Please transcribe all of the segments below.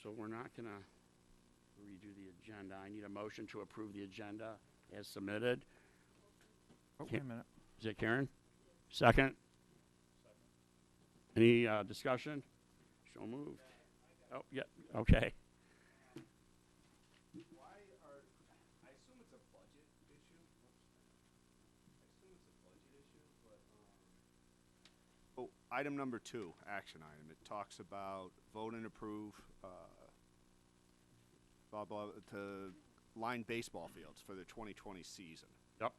so we're not going to redo the agenda. I need a motion to approve the agenda as submitted. Oh, wait a minute. Is it Karen? Second? Any discussion? So moved. Oh, yeah, okay. I assume it's a budget issue. Oh, item number 2, action item. It talks about vote and approve, blah, blah, to line baseball fields for the 2020 season. Yep.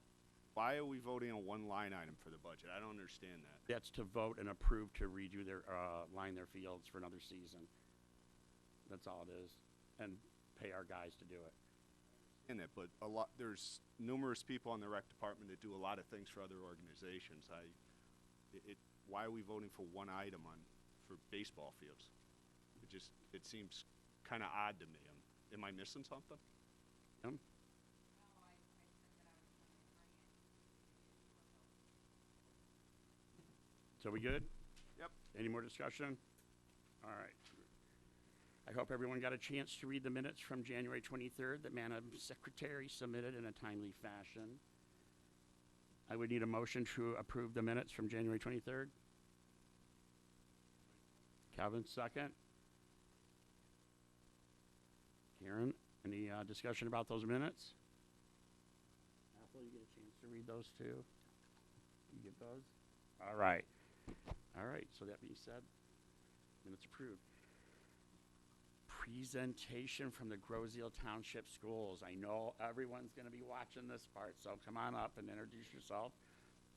Why are we voting on one line item for the budget? I don't understand that. That's to vote and approve to redo their, line their fields for another season. That's all it is. And pay our guys to do it. In it, but there's numerous people in the rec department that do a lot of things for other organizations. Why are we voting for one item for baseball fields? It seems kind of odd to me. Am I missing something? So we good? Yep. Any more discussion? All right. I hope everyone got a chance to read the minutes from January 23rd that Madam Secretary submitted in a timely fashion. I would need a motion to approve the minutes from January 23rd. Kevin, second. Karen, any discussion about those minutes? Apple, you get a chance to read those too? You get those? All right. All right, so that being said, minutes approved. Presentation from the Grosse Township Schools. I know everyone's going to be watching this part, so come on up and introduce yourself.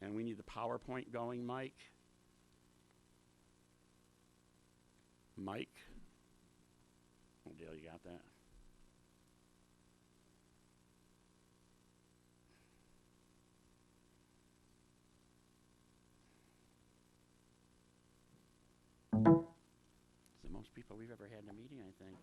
And we need the PowerPoint going, Mike. Mike? Oh, Dale, you got that? It's the most people we've ever had in a meeting, I think.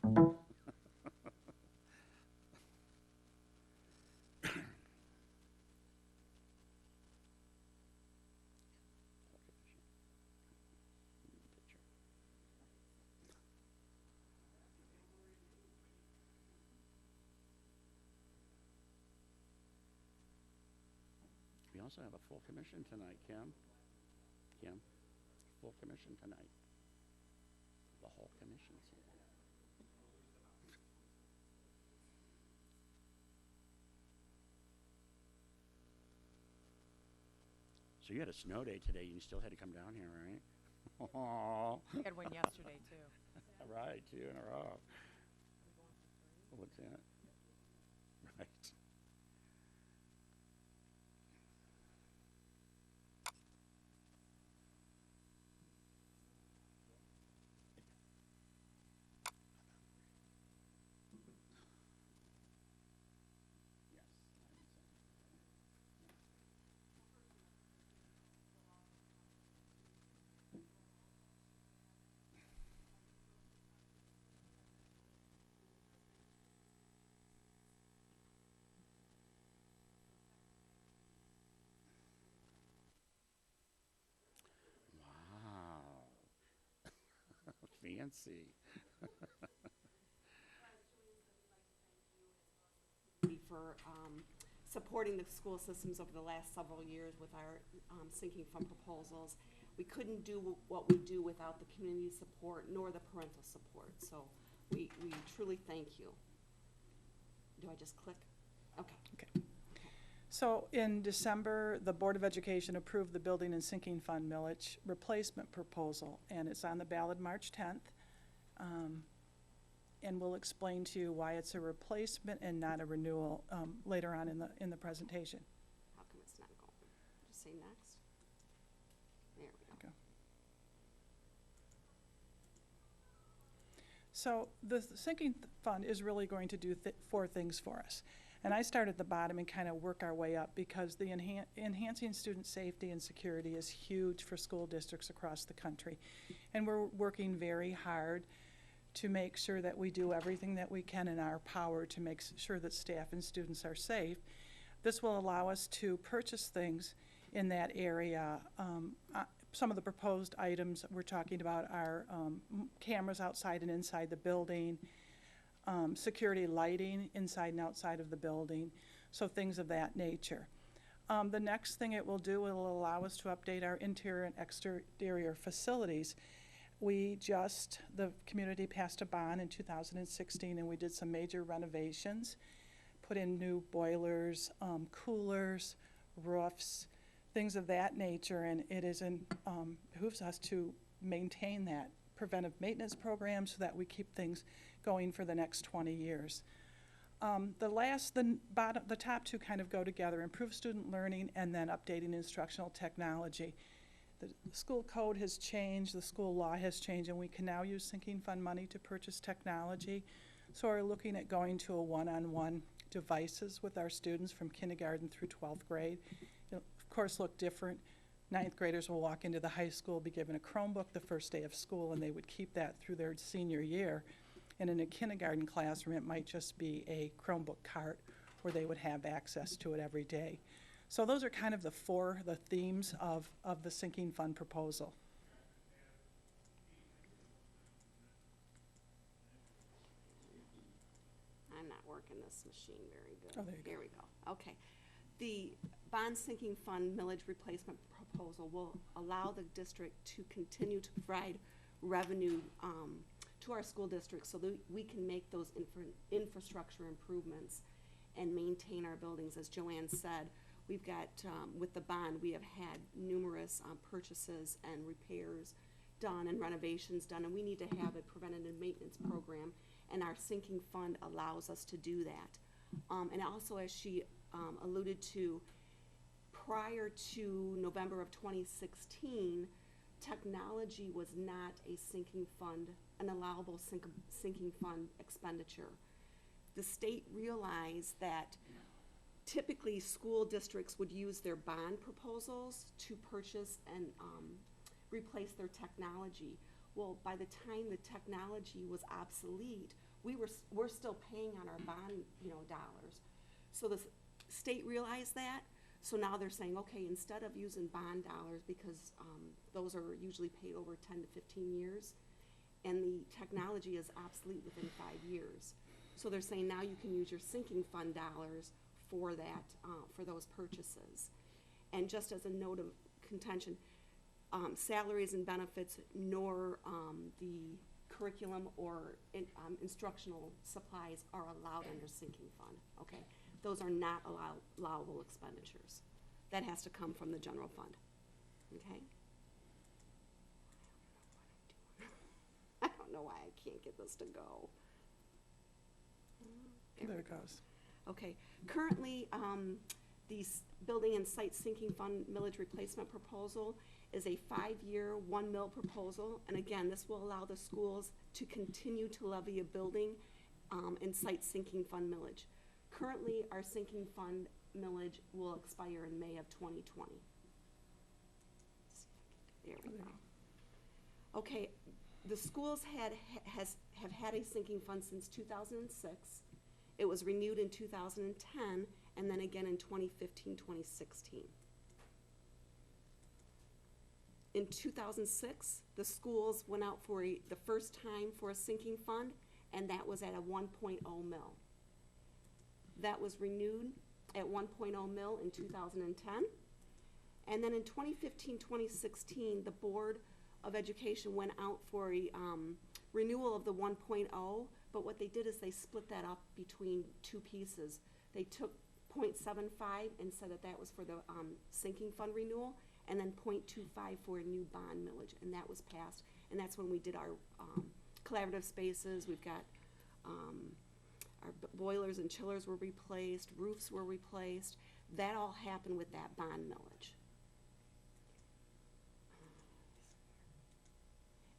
We also have a full commission tonight, Kim. Kim, full commission tonight. The whole commission's here. So you had a snow day today, and you still had to come down here, right? Oh. Had one yesterday, too. All right, 2 in a row. What's that? Right. Fancy. For supporting the school systems over the last several years with our sinking fund proposals. We couldn't do what we do without the community support nor the parental support. So we truly thank you. Do I just click? Okay. Okay. So in December, the Board of Education approved the Building and Sinking Fund millage replacement proposal, and it's on the ballot March 10th. And we'll explain to you why it's a replacement and not a renewal later on in the presentation. How come it's not going? Just say next. There we go. So the sinking fund is really going to do 4 things for us. And I start at the bottom and kind of work our way up because the enhancing student safety and security is huge for school districts across the country. And we're working very hard to make sure that we do everything that we can in our power to make sure that staff and students are safe. This will allow us to purchase things in that area, some of the proposed items we're talking about are cameras outside and inside the building, security lighting inside and outside of the building, so things of that nature. The next thing it will do, it will allow us to update our interior and exterior facilities. The community passed a bond in 2016, and we did some major renovations, put in new boilers, coolers, roofs, things of that nature, and it behooves us to maintain that preventive maintenance program so that we keep things going for the next 20 years. The top two kind of go together: improve student learning and then updating instructional technology. The school code has changed, the school law has changed, and we can now use sinking fund money to purchase technology. So we're looking at going to a one-on-one devices with our students from kindergarten through 12th grade. It'll, of course, look different. 9th graders will walk into the high school, be given a Chromebook the first day of school, and they would keep that through their senior year. And in a kindergarten classroom, it might just be a Chromebook cart where they would have access to it every day. So those are kind of the themes of the sinking fund proposal. I'm not working this machine very good. Oh, there you go. Here we go. Okay. The bond sinking fund millage replacement proposal will allow the district to continue to provide revenue to our school districts so that we can make those infrastructure improvements and maintain our buildings. As Joanne said, we've got, with the bond, we have had numerous purchases and repairs done and renovations done, and we need to have a preventative maintenance program, and our sinking fund allows us to do that. And also, as she alluded to, prior to November of 2016, technology was not a sinking fund, an allowable sinking fund expenditure. The state realized that typically school districts would use their bond proposals to purchase and replace their technology. Well, by the time the technology was obsolete, we're still paying on our bond, dollars. So the state realized that, so now they're saying, okay, instead of using bond dollars, because those are usually paid over 10 to 15 years, and the technology is obsolete within 5 years. So they're saying now you can use your sinking fund dollars for that, for those purchases. And just as a note of contention, salaries and benefits nor the curriculum or instructional supplies are allowed under sinking fund, okay? Those are not allowable expenditures. That has to come from the general fund, okay? I don't know why I can't get this to go. There it goes. Okay, currently, the building and site sinking fund millage replacement proposal is a 5-year, 1 mil proposal, and again, this will allow the schools to continue to levy a building and site sinking fund millage. Currently, our sinking fund millage will expire in May of 2020. There we go. Okay, the schools have had a sinking fund since 2006. It was renewed in 2010, and then again in 2015, 2016. In 2006, the schools went out for the first time for a sinking fund, and that was at a 1.0 mil. That was renewed at 1.0 mil in 2010. And then in 2015, 2016, the Board of Education went out for a renewal of the 1.0, but what they did is they split that up between two pieces. They took 0.75 and said that that was for the sinking fund renewal, and then 0.25 for a new bond millage, and that was passed. And that's when we did our collaborative spaces. We've got our boilers and chillers were replaced, roofs were replaced. That all happened with that bond millage.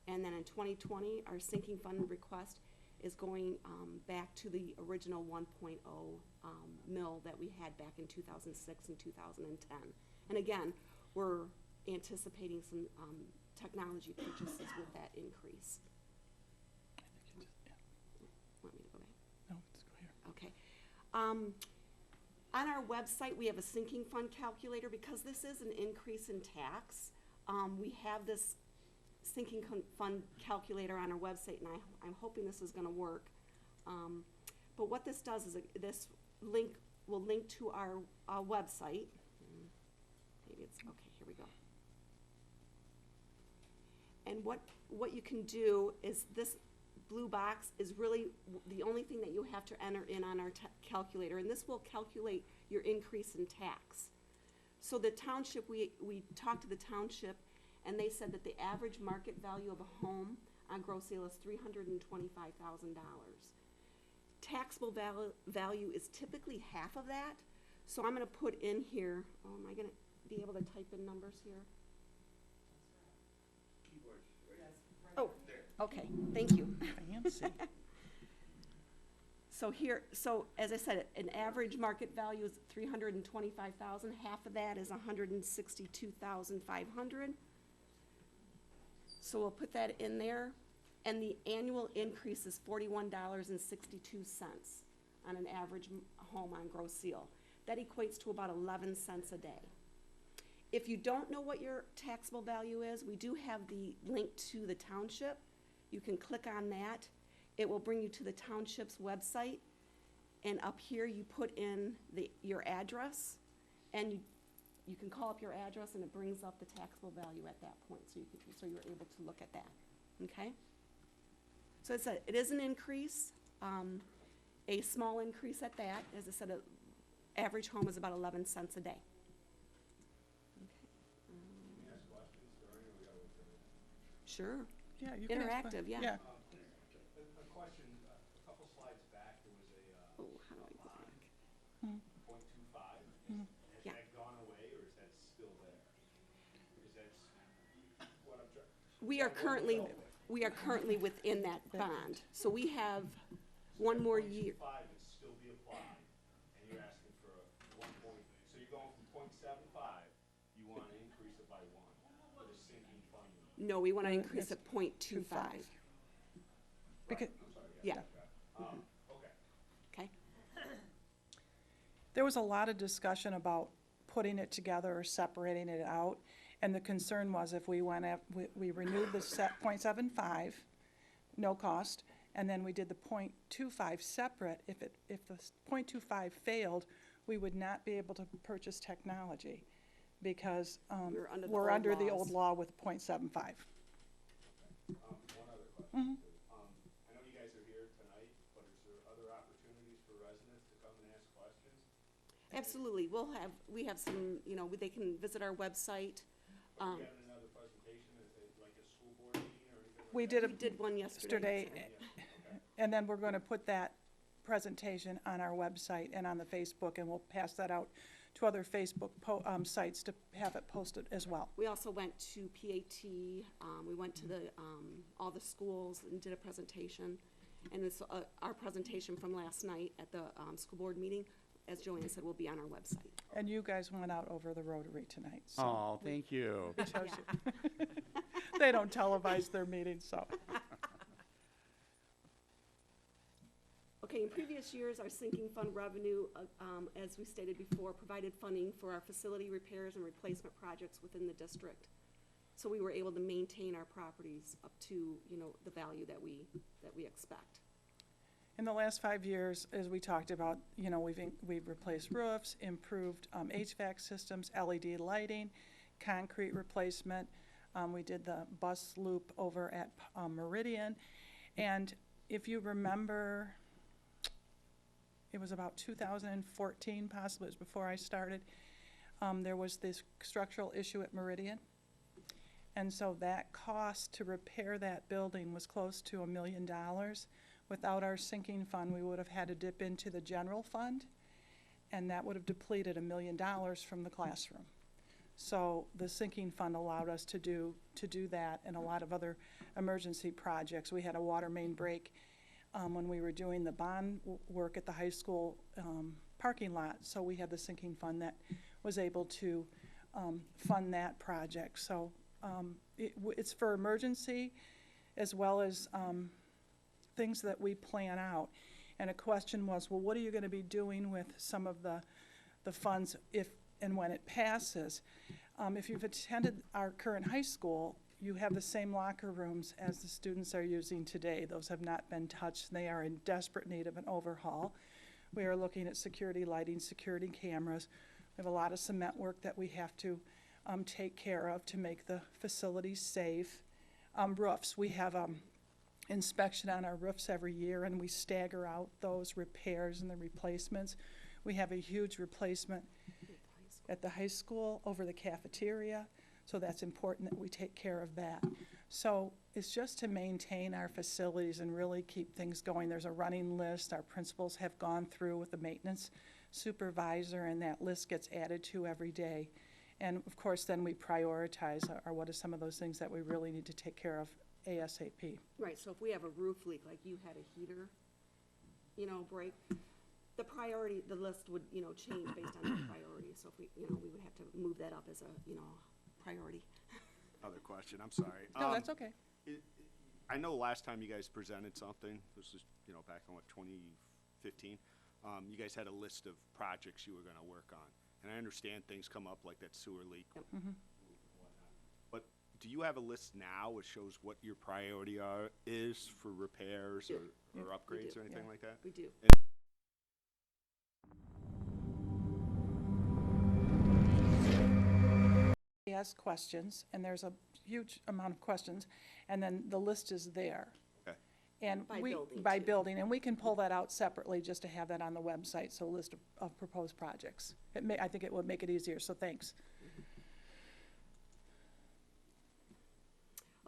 And then in 2020, our sinking fund request is going back to the original 1.0 mil that we had back in 2006 and 2010. And again, we're anticipating some technology purchases with that increase. Want me to go back? No, let's go here. Okay. On our website, we have a sinking fund calculator because this is an increase in tax. we have this sinking fund calculator on our website, and I'm hoping this is gonna work. But what this does is this link will link to our website. Maybe it's, okay, here we go. And what you can do is this blue box is really the only thing that you have to enter in on our calculator, and this will calculate your increase in tax. So the township, we talked to the township, and they said that the average market value of a home on gross sale is $325,000. Taxable value is typically half of that. So I'm gonna put in here, am I gonna be able to type in numbers here? Oh, okay, thank you. Fancy. So here, so as I said, an average market value is $325,000. Half of that is $162,500. So we'll put that in there, and the annual increase is $41.62 on an average home on gross seal. That equates to about 11 cents a day. If you don't know what your taxable value is, we do have the link to the township. You can click on that. It will bring you to the township's website, and up here you put in your address, and you can call up your address, and it brings up the taxable value at that point, so you're able to look at that. Okay? So it is an increase, a small increase at that. As I said, an average home is about 11 cents a day. Sure. Yeah, you can ask Interactive, yeah. A question, a couple slides back, there was Oh, how do I go back? .25. Has Yeah. that gone away, or is that still there? Because that's what I'm trying. We are currently within that bond. So we have one more year. .25 would still be applied, and you're asking for a 1 point, so you're going from .75, you want to increase it by 1 for the sinking fund. No, we want to increase it 0.25. Because I'm sorry, Yeah, okay. okay. there was a lot of discussion about putting it together or separating it out. And the concern was if we we renewed the set .75, no cost, and then we did the .25 separate, if the .25 failed, we would not be able to purchase technology because we're under the old law with .75. One other question. I know you guys are here tonight, but is there other opportunities for residents to come and ask questions? Absolutely. We have some, they can visit our website. You having another presentation, like a school board meeting or anything like We that? did We did one yesterday. and then we're going to put that presentation on our website and on the Facebook, and we'll pass that out to other Facebook sites to have it posted as well. We also went to PAT, we went to all the schools and did a presentation. And this, our presentation from last night at the school board meeting, as Joanne said, will be on our website. And you guys went out over the Rotary tonight, so. Oh, thank you. it shows you. They don't televise their meetings, so. Okay, in previous years, our sinking fund revenue, as we stated before, provided funding for our facility repairs and replacement projects within the district. So we were able to maintain our properties up to, the value that we expect. In the last 5 years, as we talked about, we've replaced roofs, improved HVAC systems, LED lighting, concrete replacement. We did the bus loop over at Meridian. And if you remember, it was about 2014 possibly, it was before I started, there was this structural issue at Meridian. And so that cost to repair that building was close to $1 million. Without our sinking fund, we would have had to dip into the general fund, and that would have depleted $1 million from the classroom. So the sinking fund allowed us to do that and a lot of other emergency projects. We had a water main break when we were doing the bond work at the high school parking lot, so we had the sinking fund that was able to fund that project. So it's for emergency as well as things that we plan out. And a question was, well, what are you going to be doing with some of the funds if and when it passes? If you've attended our current high school, you have the same locker rooms as the students are using today. Those have not been touched. They are in desperate need of an overhaul. We are looking at security lighting, security cameras. We have a lot of cement work that we have to take care of to make the facilities safe. Roofs, we have inspection on our roofs every year, and we stagger out those repairs and the replacements. We have a huge replacement at the high school over the cafeteria, so that's important that we take care of that. So it's just to maintain our facilities and really keep things going. There's a running list our principals have gone through with the maintenance supervisor, and that list gets added to every day. And of course, then we prioritize what are some of those things that we really need to take care of ASAP. Right, so if we have a roof leak, like you had a heater, break, the priority, the list would, change based on the priority. So if we, we would have to move that up as a, priority. Other question, I'm sorry. No, that's okay. I know last time you guys presented something, this was, back in 2015, you guys had a list of projects you were gonna work on. And I understand things come up like that sewer leak. Yep. But do you have a list now which shows what your priority is for repairs or upgrades do, or anything like that? We do. He has questions, and there's a huge amount of questions, and then the list is there. Okay. And By we, building, by too. building, and we can pull that out separately just to have that on the website, so a list of proposed projects. I think it would make it easier, so thanks.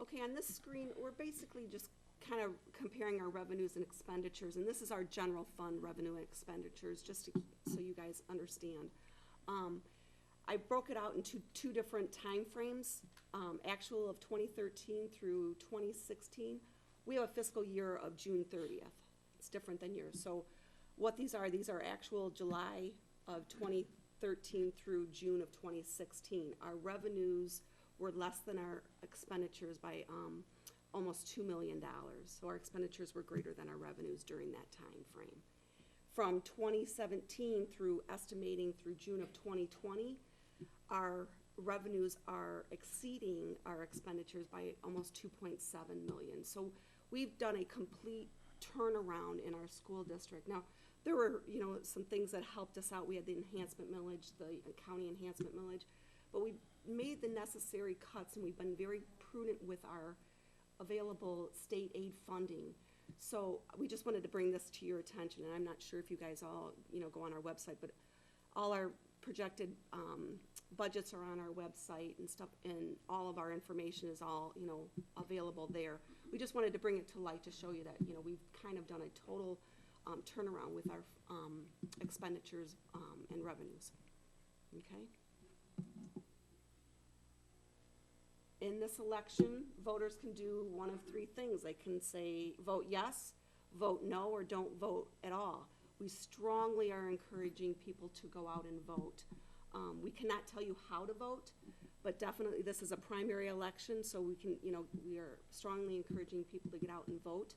Okay, on this screen, we're basically just kind of comparing our revenues and expenditures, and this is our general fund revenue and expenditures, just to, so you guys understand. I broke it out into two different time frames, actual of 2013 through 2016. We have a fiscal year of June 30th. It's different than yours. So what these are actual July of 2013 through June of 2016. Our revenues were less than our expenditures by almost $2 million. So our expenditures were greater than our revenues during that time frame. From 2017 through estimating through June of 2020, our revenues are exceeding our expenditures by almost 2.7 million. So we've done a complete turnaround in our school district. Now, there were, some things that helped us out. We had the enhancement millage, the county enhancement millage, but we made the necessary cuts, and we've been very prudent with our available state aid funding. So we just wanted to bring this to your attention, and I'm not sure if you guys all, go on our website, but all our projected budgets are on our website and stuff, and all of our information is all, available there. We just wanted to bring it to light to show you that, we've kind of done a total turnaround with our expenditures and revenues. Okay? In this election, voters can do one of three things. They can say, vote yes, vote no, or don't vote at all. We strongly are encouraging people to go out and vote. We cannot tell you how to vote, but definitely this is a primary election, so we can, we are strongly encouraging people to get out and vote.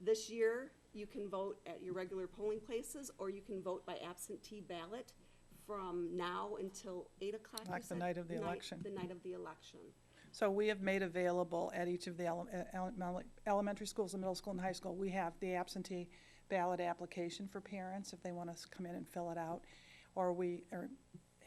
This year, you can vote at your regular polling places, or you can vote by absentee ballot from now until 8 o'clock. Like the night of the election. The night of the election. So we have made available at each of the elementary schools, the middle school and high school, we have the absentee ballot application for parents if they want us to come in and fill it out, or we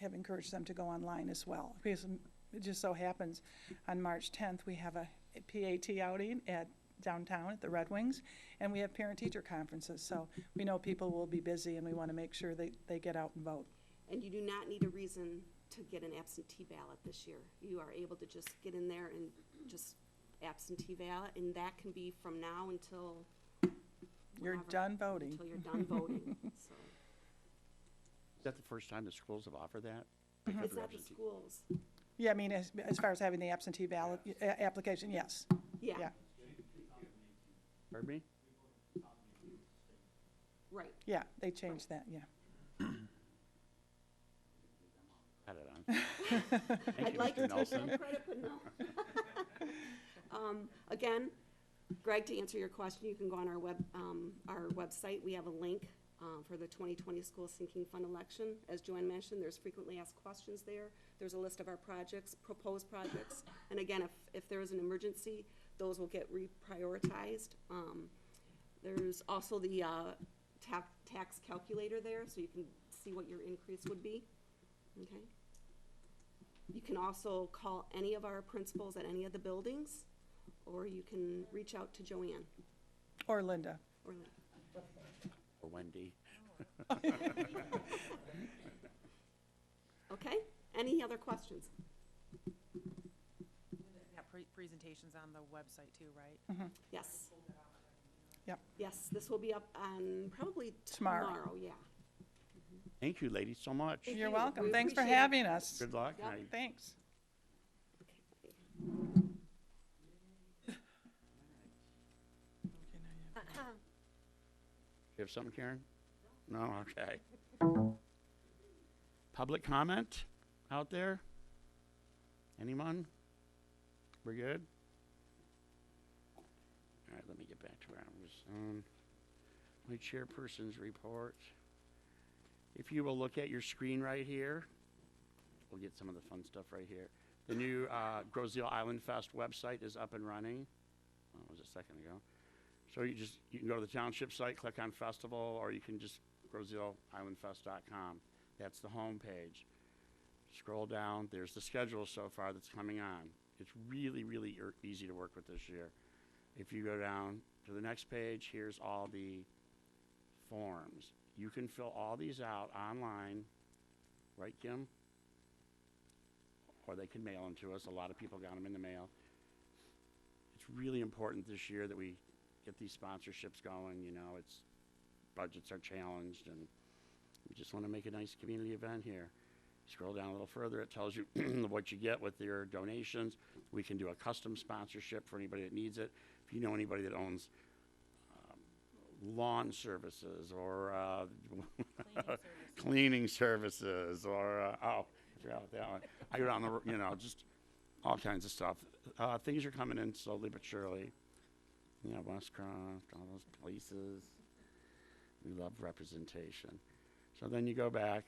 have encouraged them to go online as well. Because it just so happens on March 10th, we have a PAT outing at downtown at the Red Wings, and we have parent-teacher conferences. So we know people will be busy, and we want to make sure they get out and vote. And you do not need a reason to get an absentee ballot this year. You are able to just get in there and just absentee ballot, and that can be from now until You're whenever, done voting. Until you're done voting. So Is that the first time the schools have offered that? it's not the schools. Yeah, I mean, as far as having the absentee ballot application, yes. Yeah. Yeah. Pardon me? Right. Yeah, they changed that, yeah. Had it on. Thank I'd you, like Mr. to take Nelson. that credit, but no. Again, Greg, to answer your question, you can go on our website. We have a link for the 2020 School Sinking Fund election. As Joanne mentioned, there's frequently asked questions there. There's a list of our projects, proposed projects. And again, if there is an emergency, those will get reprioritized. There's also the tax calculator there, so you can see what your increase would be. Okay. You can also call any of our principals at any of the buildings, or you can reach out to Joanne Or Linda. or Lynn. Or Wendy. Okay, any other questions? Yeah, presentations on the website too, right? Yes. Yep. Yes, this will be up on probably Tomorrow. tomorrow, yeah. Thank you, ladies, so much. Thank You're you. welcome. We Thanks for appreciate it. having us. Good luck. Yep. Thanks. You have something, Karen? No? Okay. Public comment out there? Anyone? We're good? All right, let me get back to where I was on. My chairperson's report. If you will look at your screen right here, we'll get some of the fun stuff right here. The new Grosse Island Fest website is up and running. Oh, it was a second ago. So you can go to the Township site, click on Festival, or you can just GrosseIslandFest.com. That's the home page. Scroll down. There's the schedule so far that's coming on. It's really, really easy to work with this year. If you go down to the next page, here's all the forms. You can fill all these out online, right, Kim? Or they can mail them to us. A lot of people got them in the mail. It's really important this year that we get these sponsorships going. You know, budgets are challenged, and we just want to make a nice community event here. Scroll down a little further, it tells you what you get with your donations. We can do a custom sponsorship for anybody that needs it. If you know anybody that owns lawn services or cleaning services or, oh, I forgot about that one. I go down the, just all kinds of stuff. Things are coming in slowly but surely. Westcroft, all those places. We love representation. So then you go back.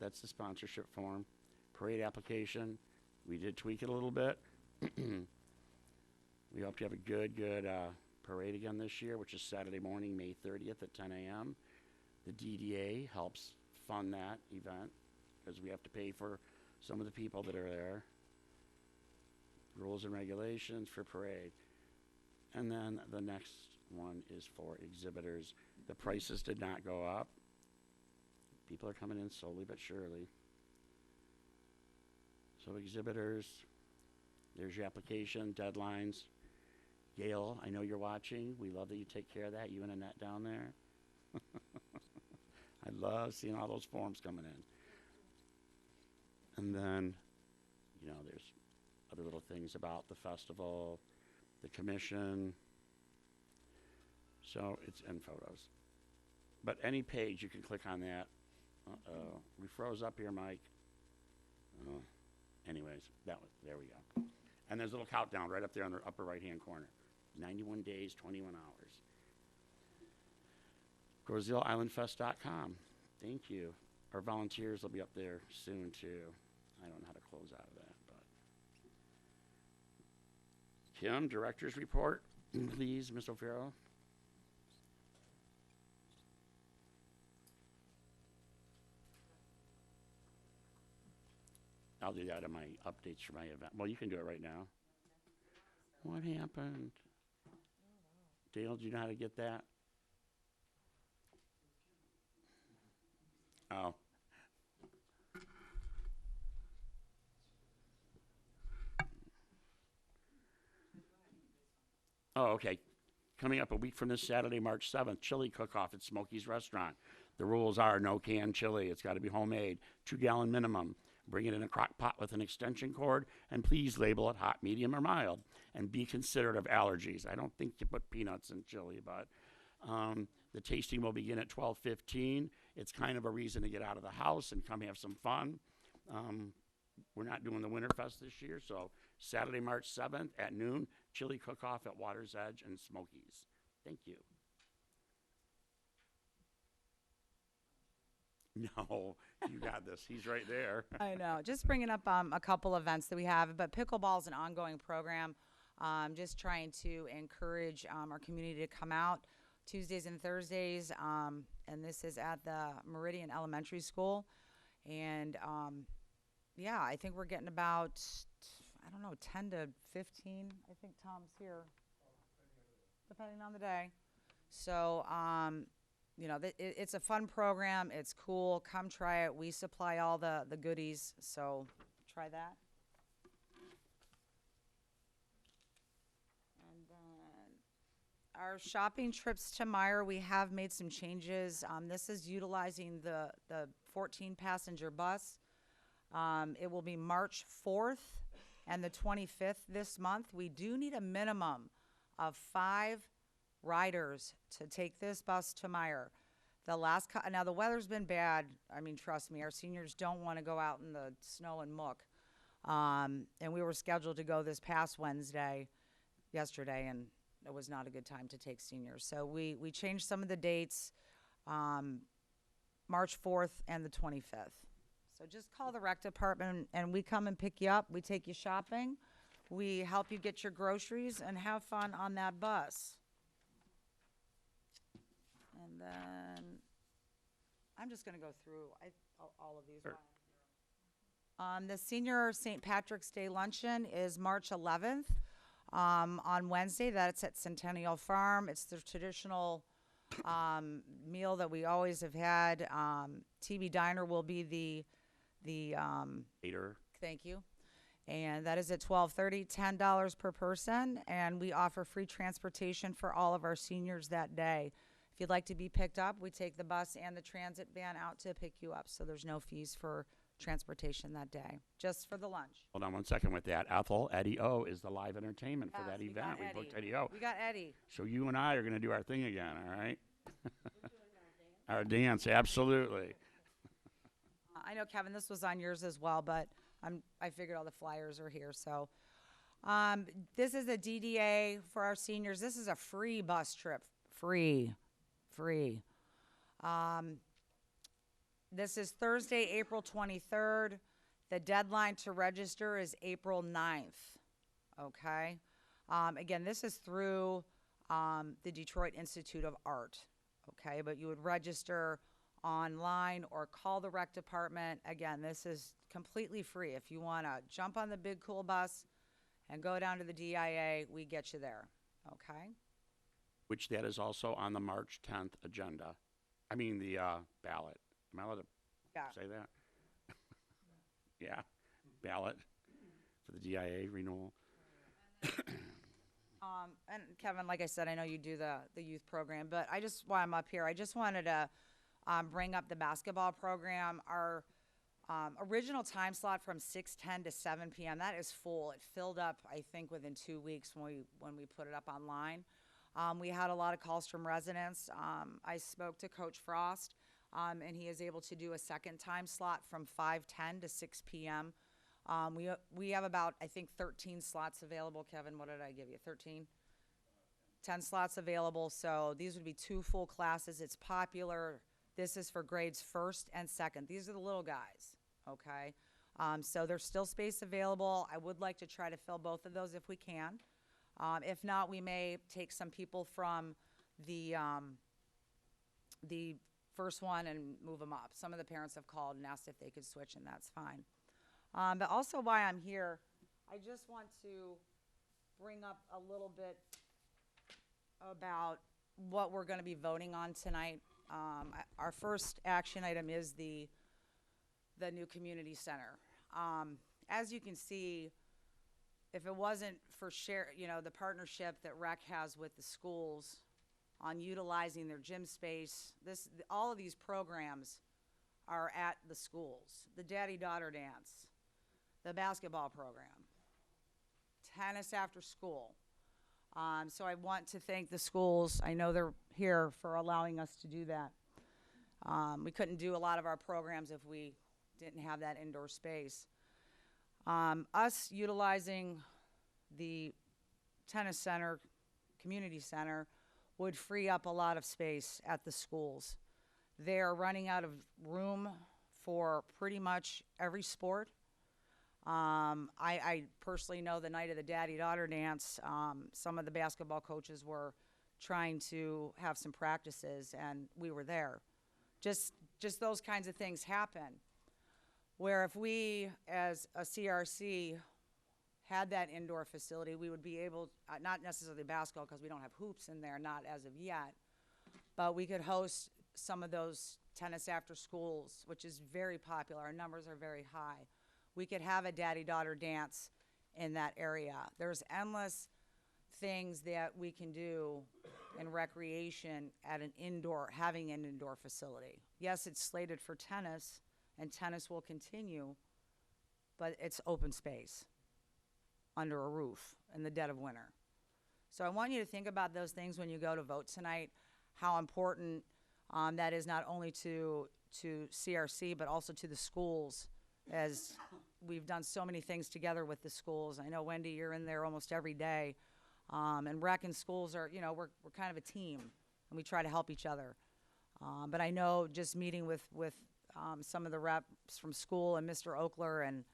That's the sponsorship form. Parade application. We did tweak it a little bit. We hope you have a good parade again this year, which is Saturday morning, May 30th at 10 a.m. The DDA helps fund that event because we have to pay for some of the people that are there. Rules and regulations for parade. And then the next one is for exhibitors. The prices did not go up. People are coming in slowly but surely. So exhibitors, there's your application, deadlines. Gail, I know you're watching. We love that you take care of that, you and Annette down there. I love seeing all those forms coming in. And then, there's other little things about the festival, the commission. So it's in photos. But any page, you can click on that. Uh-oh. We froze up here, Mike. Anyways, there we go. And there's a little countdown right up there on the upper right-hand corner. 91 days, 21 hours. GrosseIslandFest.com. Thank you. Our volunteers will be up there soon, too. I don't know how to close out of that, but. Kim, Director's Report, please, Ms. O'Farrell. I'll do that in my updates for my event. Well, you can do it right now. What happened? Dale, do you know how to get that? Oh. Oh, okay. Coming up a week from this Saturday, March 7th, chili cook-off at Smokey's Restaurant. The rules are no canned chili. It's got to be homemade, 2-gallon minimum. Bring it in a crock pot with an extension cord, and please label it hot, medium, or mild. And be considerate of allergies. I don't think you put peanuts in chili, but the tasting will begin at 12:15. It's kind of a reason to get out of the house and come have some fun. We're not doing the Winterfest this year, so Saturday, March 7th at noon, chili cook-off at Water's Edge and Smokey's. Thank you. No, you got this. He's right there. I know. Just bringing up a couple events that we have, but pickleball is an ongoing program. Just trying to encourage our community to come out Tuesdays and Thursdays, and this is at the Meridian Elementary School. And yeah, I think we're getting about, I don't know, 10 to 15. I think Tom's here, depending on the day. So, you know, it's a fun program. It's cool. Come try it. We supply all the goodies, so try that. And then our shopping trips to Meyring, we have made some changes. This is utilizing the 14-passenger bus. It will be March 4th and the 25th this month. We do need a minimum of 5 riders to take this bus to Meyring. Now the weather's been bad. I mean, trust me, our seniors don't want to go out in the snow and muck. And we were scheduled to go this past yesterday, and it was not a good time to take seniors. So we changed some of the dates, March 4th and the 25th. So just call the rec department and we come and pick you up. We take you shopping. We help you get your groceries and have fun on that bus. And then I'm just going to go through all of these. Sure. The senior St. Patrick's Day luncheon is March 11th. On Wednesday, that's at Centennial Farm. It's the traditional meal that we always have had. TV Diner will be the Later. thank you. And that is at 12:30, $10 per person. And we offer free transportation for all of our seniors that day. If you'd like to be picked up, we take the bus and the transit van out to pick you up. So there's no fees for transportation that day, just for the lunch. Hold on one second with that. Ethel, Eddie O is the live entertainment for Yes, that we got event. We Eddie. booked Eddie O. We got Eddie. So you and I are going to do our thing again, all right? Our dance, absolutely. I know, Kevin, this was on yours as well, but I figured all the flyers are here. So this is a DDA for our seniors. This is a free bus trip. Free. This is Thursday, April 23rd. The deadline to register is April 9th. Okay? Again, this is through the Detroit Institute of Art. Okay? But you would register online or call the rec department. Again, this is completely free. If you want to jump on the big cool bus and go down to the DIA, we get you there. Okay? Which that is also on the March 10th agenda. I mean, the ballot. Am I allowed to say that? Yeah, ballot for the DIA renewal. And Kevin, like I said, I know you do the youth program, but while I'm up here, I just wanted to bring up the basketball program. Our original time slot from 6:10 to 7 p.m., that is full. It filled up, I think, within 2 weeks when we put it up online. We had a lot of calls from residents. I spoke to Coach Frost, and he is able to do a second time slot from 5:10 to 6 p.m. We have about, I think, 13 slots available. Kevin, what did I give you, 13? 10 slots available, so these would be 2 full classes. It's popular. This is for grades 1st and 2nd. These are the little guys, okay? So there's still space available. I would like to try to fill both of those if we can. If not, we may take some people from the first one and move them up. Some of the parents have called and asked if they could switch, and that's fine. But also why I'm here, I just want to bring up a little bit about what we're going to be voting on tonight. Our first action item is the new community center. As you can see, if it wasn't for the partnership that REC has with the schools on utilizing their gym space, all of these programs are at the schools. The daddy-daughter dance, the basketball program, tennis after school. So I want to thank the schools. I know they're here for allowing us to do that. We couldn't do a lot of our programs if we didn't have that indoor space. Us utilizing the tennis center, community center, would free up a lot of space at the schools. They're running out of room for pretty much every sport. I personally know the night of the daddy-daughter dance, some of the basketball coaches were trying to have some practices, and we were there. Just those kinds of things happen. Where if we, as a CRC, had that indoor facility, we would be able, not necessarily basketball because we don't have hoops in there, not as of yet, but we could host some of those tennis after schools, which is very popular. Our numbers are very high. We could have a daddy-daughter dance in that area. There's endless things that we can do in recreation at having an indoor facility. Yes, it's slated for tennis, and tennis will continue, but it's open space under a roof in the dead of winter. So I want you to think about those things when you go to vote tonight, how important that is not only to CRC, but also to the schools, as we've done so many things together with the schools. I know, Wendy, you're in there almost every day. And rec and schools are, we're kind of a team, and we try to help each other. But I know just meeting with some of the reps from school and Mr. Oakler, and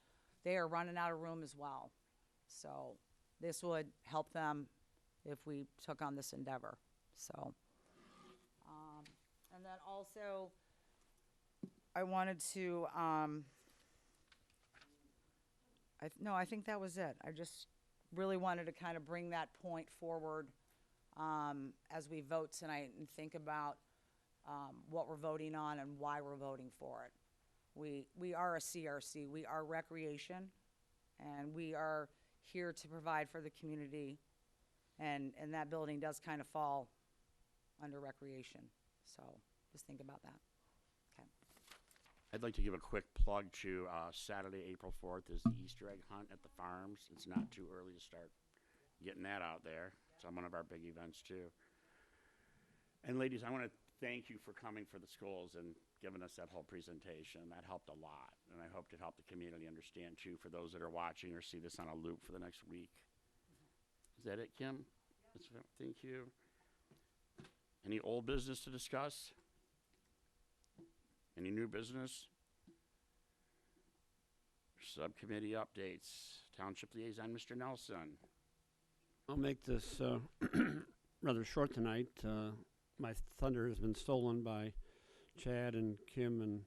they are running out of room as well. So this would help them if we took on this endeavor. So, and then also, I wanted to, I think that was it. I just really wanted to kind of bring that point forward as we vote tonight and think about what we're voting on and why we're voting for it. We are a CRC. We are recreation, and we are here to provide for the community, and that building does kind of fall under recreation. So just think about that. Okay. I'd like to give a quick plug to Saturday, April 4th is the Easter egg hunt at the farms. It's not too early to start getting that out there. It's on one of our big events too. And ladies, I want to thank you for coming for the schools and giving us that whole presentation. That helped a lot, and I hope it helped the community understand too, for those that are watching or see this on a loop for the next week. Is that it, Kim? Thank you. Any old business to discuss? Any new business? Subcommittee updates. Township Liaison, Mr. Nelson. I'll make this rather short tonight. My thunder has been stolen by Chad and Kim,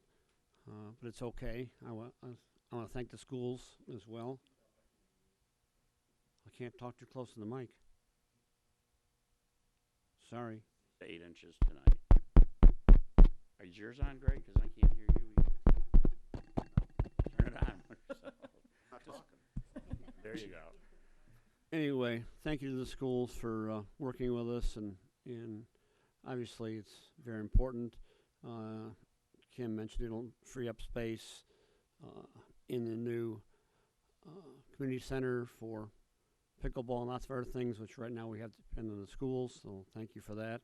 but it's okay. I want to thank the schools as well. I can't talk too close to the mic. Sorry. 8 inches tonight. Is yours on, Greg? Because I can't hear you. Turn it on. Not talking. There you go. Anyway, thank you to the schools for working with us, and obviously it's very important. Kim mentioned it'll free up space in the new community center for pickleball and lots of other things, which right now we have to depend on the schools, so thank you for that.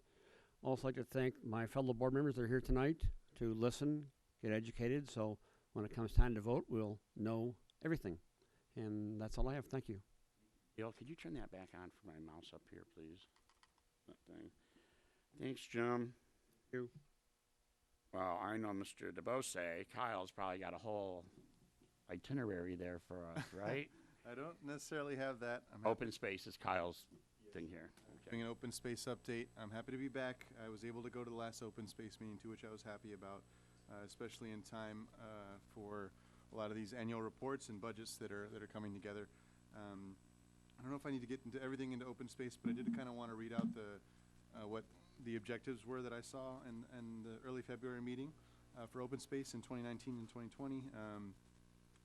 Also like to thank my fellow board members that are here tonight to listen, get educated, so when it comes time to vote, we'll know everything. And that's all I have. Thank you. Bill, could you turn that back on for my mouse up here, please? That thing. Thanks, Jim. Thank you. Well, I know Mr. Beausset. Kyle's probably got a whole itinerary there for us, right? I don't necessarily have that. Open space is Kyle's thing here. Doing an open space update. I'm happy to be back. I was able to go to the last open space meeting too, which I was happy about, especially in time for a lot of these annual reports and budgets that are coming together. I don't know if I need to get into everything into open space, but I did kind of want to read out what the objectives were that I saw in the early February meeting for open space in 2019 and 2020.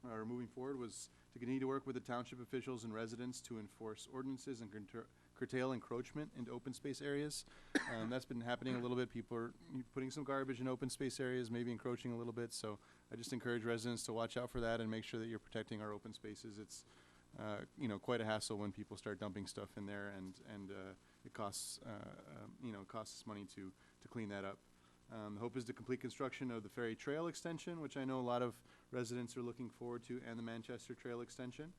Or moving forward was to continue to work with the township officials and residents to enforce ordinances and curtail encroachment into open space areas. That's been happening a little bit. People are putting some garbage in open space areas, maybe encroaching a little bit. So I just encourage residents to watch out for that and make sure that you're protecting our open spaces. It's quite a hassle when people start dumping stuff in there, and it costs costs us money to clean that up. The hope is to complete construction of the Ferry Trail extension, which I know a lot of residents are looking forward to, and the Manchester Trail extension.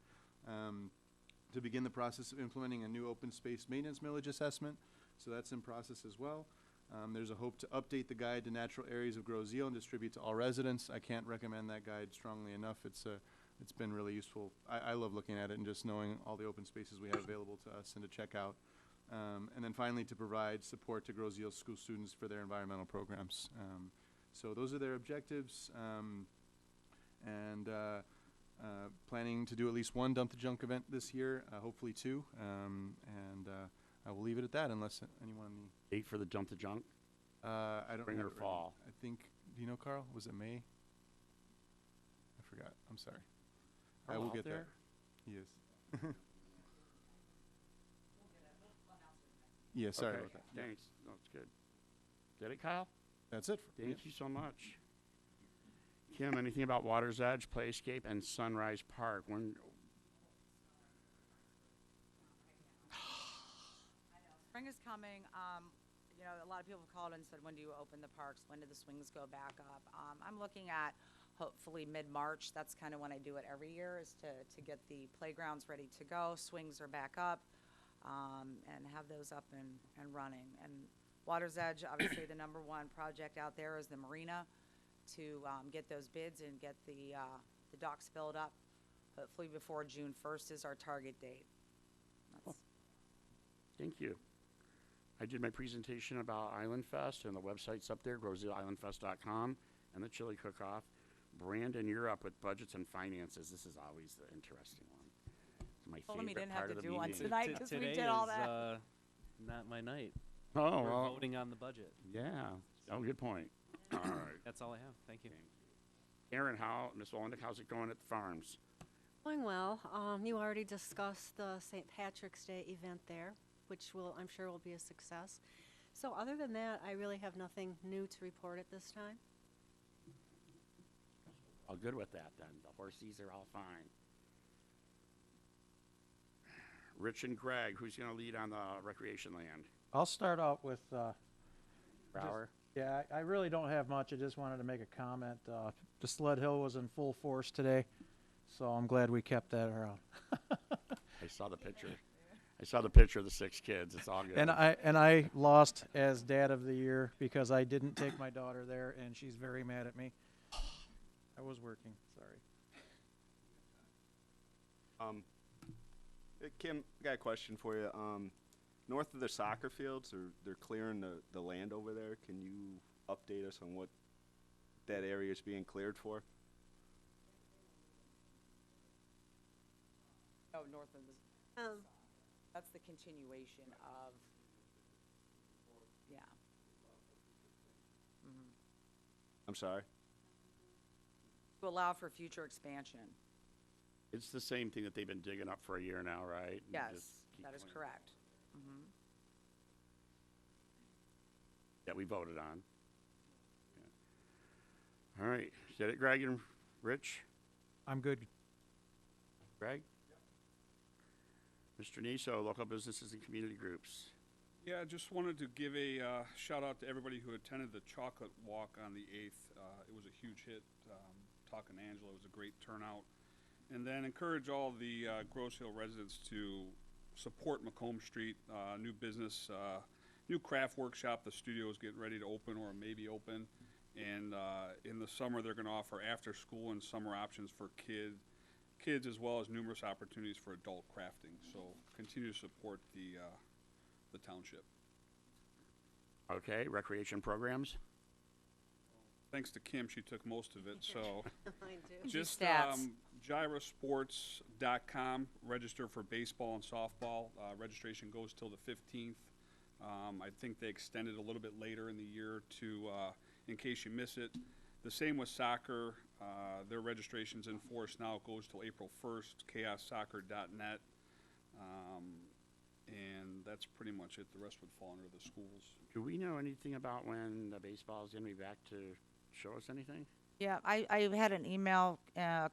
To begin the process of implementing a new open space maintenance millage assessment, so that's in process as well. There's a hope to update the guide to natural areas of Grosse and distribute to all residents. I can't recommend that guide strongly enough. It's been really useful. I love looking at it and just knowing all the open spaces we have available to us and to check out. And then finally, to provide support to Grosse school students for their environmental programs. So those are their objectives. Planning to do at least one Dump the Junk event this year, hopefully two. I will leave it at that unless anyone... Date for the Dump the Junk? I don't Spring have or it ready. fall? I think, do you know, Carl? Was it May? I forgot. I'm sorry. I will out get there? there. He is. Yeah, sorry Okay, about that. Yeah. thanks. That's good. Did it, Kyle? That's it. For, Thank you so much. Kim, anything about Water's Edge, Playscape, and Sunrise Park? When, Spring is coming. You know, a lot of people have called and said, when do you open the parks? When do the swings go back up? I'm looking at hopefully mid-March. That's kind of when I do it every year, is to get the playgrounds ready to go. Swings are back up, and have those up and running. And Water's Edge, obviously the number one project out there is the marina, to get those bids and get the docks filled up. Hopefully before June 1st is our target date. That's thank you. I did my presentation about Island Fest, and the website's up there, grosseislandfest.com, and the chili cook-off. Brandon, you're up with budgets and finances. This is always the interesting one. It's my told him he favorite didn't have part to of the do one meeting. tonight because we Today did all is, that. not my night. Oh, We're well, voting on the budget. yeah. Oh, good point. All right. That's all I have. Thank you. Aaron, Miss Olinek, how's it going at the farms? Going well. You already discussed the St. Patrick's Day event there, which I'm sure will be a success. So other than that, I really have nothing new to report at this time. All good with that, then. The horsies are all fine. Rich and Greg, who's going to lead on the recreation land? I'll start out with, Brower? yeah, I really don't have much. I just wanted to make a comment. The sled hill was in full force today, so I'm glad we kept that around. I saw the picture. I saw the picture of the 6 kids. It's all good. And I lost as dad of the year because I didn't take my daughter there, and she's very mad at me. I was working, sorry. Kim, I got a question for you. North of the soccer fields, they're clearing the land over there. Can you update us on what that area is being cleared for? Oh, north of the, that's the continuation of, yeah. I'm sorry? To allow for future expansion. It's the same thing that they've been digging up for a year now, right? And Yes, just keep that is cleaning. correct. That we voted on. Yeah. All right. Is that it, Greg and Rich? I'm good. Greg? Mr. Naso, local businesses and community groups. Yeah, I just wanted to give a shout out to everybody who attended the chocolate walk on the 8th. It was a huge hit. Talking to Angela, it was a great turnout. And then encourage all the Grosse Hill residents to support Macomb Street, new business, new craft workshop. The studio is getting ready to open or maybe open. And in the summer, they're going to offer after school and summer options for kids as well as numerous opportunities for adult crafting. So continue to support the township. Okay. Recreation programs. Thanks to Kim, she took most of it. So I do. just Stats. gyrosports.com, register for baseball and softball. Registration goes till the 15th. I think they extended a little bit later in the year to, in case you miss it. The same with soccer. Their registration's in force now. It goes till April 1st, chaossoccer.net. And that's pretty much it. The rest would fall under the schools. Do we know anything about when the baseball is going to be back to show us anything? Yeah, I had an email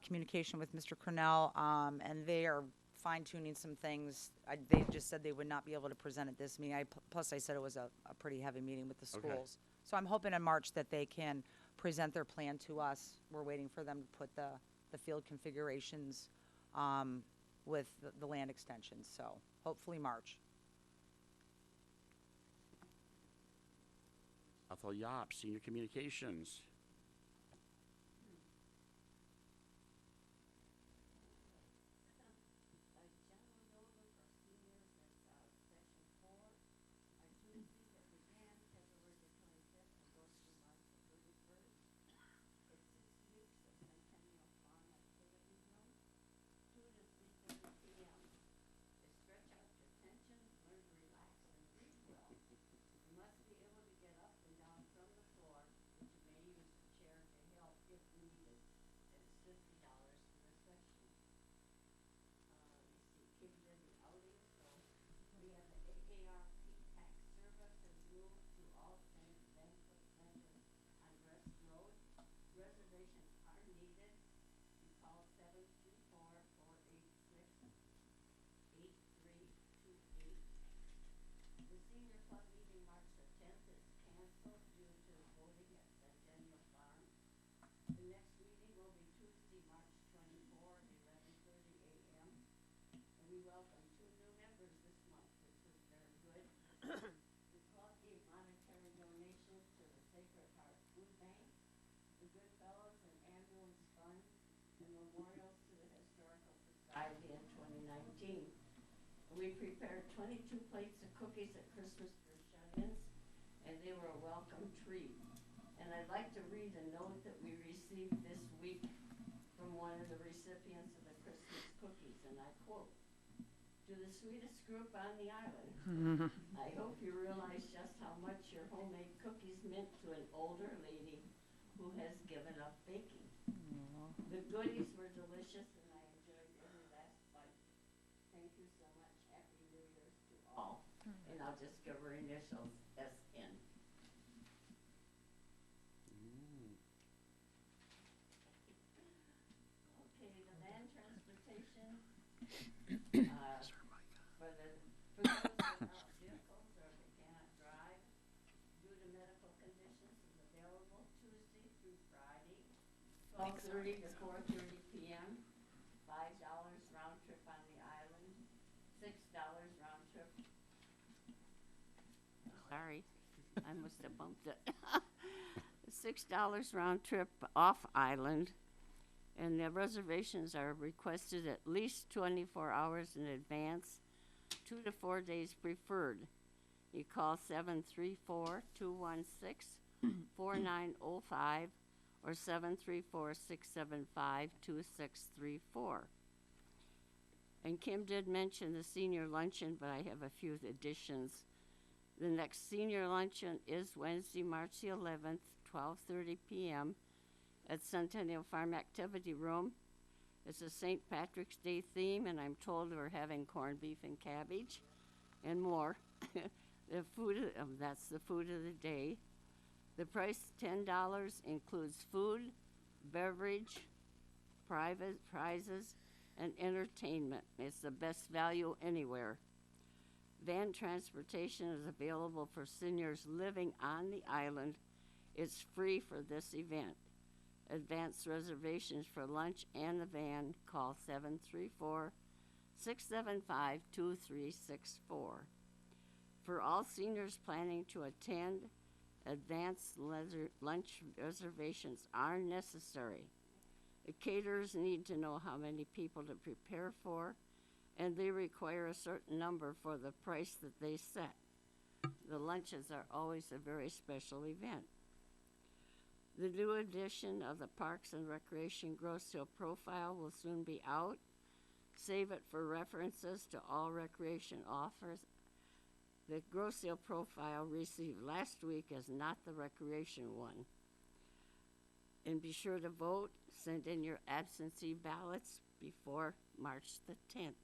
communication with Mr. Cornell, and they are fine-tuning some things. They just said they would not be able to present at this meeting. Plus, I said it was a pretty heavy meeting with the Okay. schools. So I'm hoping in March that they can present their plan to us. We're waiting for them to put the field configurations with the land extensions. So hopefully March. Ethel Yops, Senior Communications. In 2019. We prepared 22 plates of cookies at Christmas for shut-ins, and they were a welcome treat. And I'd like to read a note that we received this week from one of the recipients of the Christmas cookies, and I quote, "To the sweetest group on the island, I hope you realize just how much your homemade cookies meant to an older lady who has given up baking. The goodies were delicious, and I enjoyed every last bite. Thank you so much. Happy New Year's to all." And I'll just give her initials, SN. Okay, the van transportation, for those without vehicles or that cannot drive due to medical conditions, is available Tuesday through Friday, 12:30 to 4:30 p.m. $5 round trip on the island, $6 round trip. Sorry, I must have bumped it. $6 round trip off island, and the reservations are requested at least 24 hours in advance, 2 to 4 days preferred. You call 734-216-4905 or 734-675-2634. And Kim did mention the senior luncheon, but I have a few additions. The next senior luncheon is Wednesday, March the 11th, 12:30 p.m. at Centennial Farm Activity Room. It's a St. Patrick's Day theme, and I'm told we're having corned beef and cabbage and more. The food, that's the food of the day. The price, $10, includes food, beverage, private prizes, and entertainment. It's the best value anywhere. Van transportation is available for seniors living on the island. It's free for this event. Advanced reservations for lunch and the van, call 734-675-2364. For all seniors planning to attend, advanced lunch reservations are necessary. The caterers need to know how many people to prepare for, and they require a certain number for the price that they set. The lunches are always a very special event. The new edition of the Parks and Recreation Grosse profile will soon be out. Save it for references to all recreation offers. The Grosse profile received last week is not the recreation one. And be sure to vote. Send in your absentee ballots before March the 10th.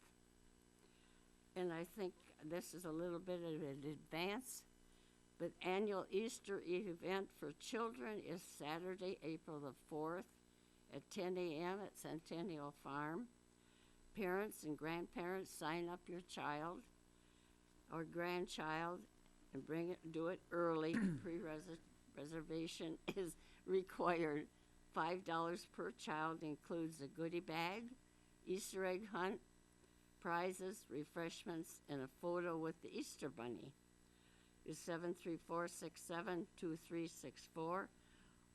And I think this is a little bit of an advance, but annual Easter event for children is Saturday, April the 4th at 10 a.m. at Centennial Farm. Parents and grandparents sign up your child or grandchild and do it early. Pre-reservation is required. $5 per child includes a goodie bag, Easter egg hunt, prizes, refreshments, and a photo with the Easter Bunny. is 734-672364,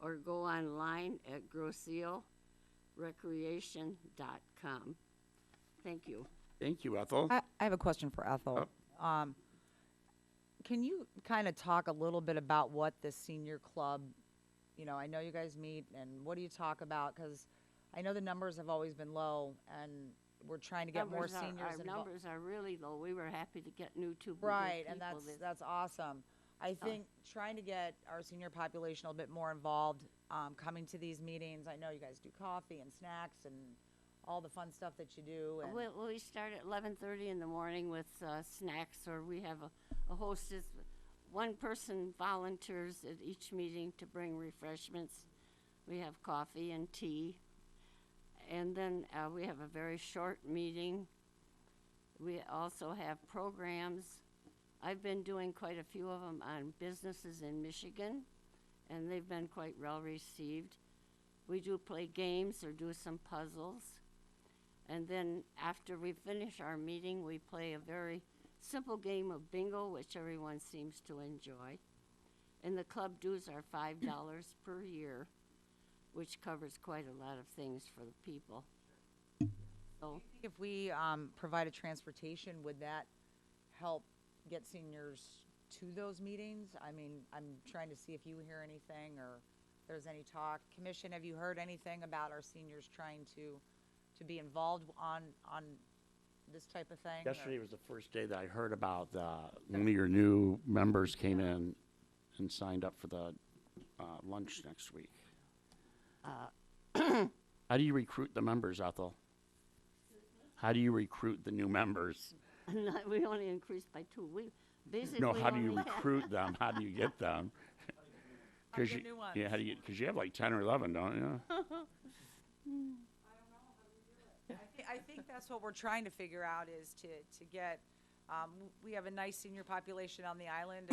or go online at grosseorecreation.com. Thank you. Thank you, Ethel. I have a question for Ethel. Can you kind of talk a little bit about what the senior club, you know, I know you guys meet, and what do you talk about? Because I know the numbers have always been low, and we're trying to get more seniors Our involved. numbers are really low. We were happy to get new two Right, people and this- that's awesome. I think trying to get our senior population a little bit more involved, coming to these meetings. I know you guys do coffee and snacks and all the fun stuff that you do. And We start at 11:30 in the morning with snacks, or we have a hostess. One person volunteers at each meeting to bring refreshments. We have coffee and tea. And then we have a very short meeting. We also have programs. I've been doing quite a few of them on businesses in Michigan, and they've been quite well received. We do play games or do some puzzles. And then after we finish our meeting, we play a very simple game of bingo, which everyone seems to enjoy. And the club dues are $5 per year, which covers quite a lot of things for the people. So if we provide a transportation, would that help get seniors to those meetings? I mean, I'm trying to see if you hear anything or if there's any talk. Commission, have you heard anything about our seniors trying to be involved on this type of thing? Yesterday was the first day that I heard about one of your new members came in and signed up for the lunch next week. How do you recruit the members, Ethel? How do you recruit the new members? we only increased by 2. We basically No, how do you only have- recruit them? How do you get them? How do you get new ones? Yeah, how do you? Because you have like 10 or 11, don't you? I think that's what we're trying to figure out is to get, we have a nice senior population on the island.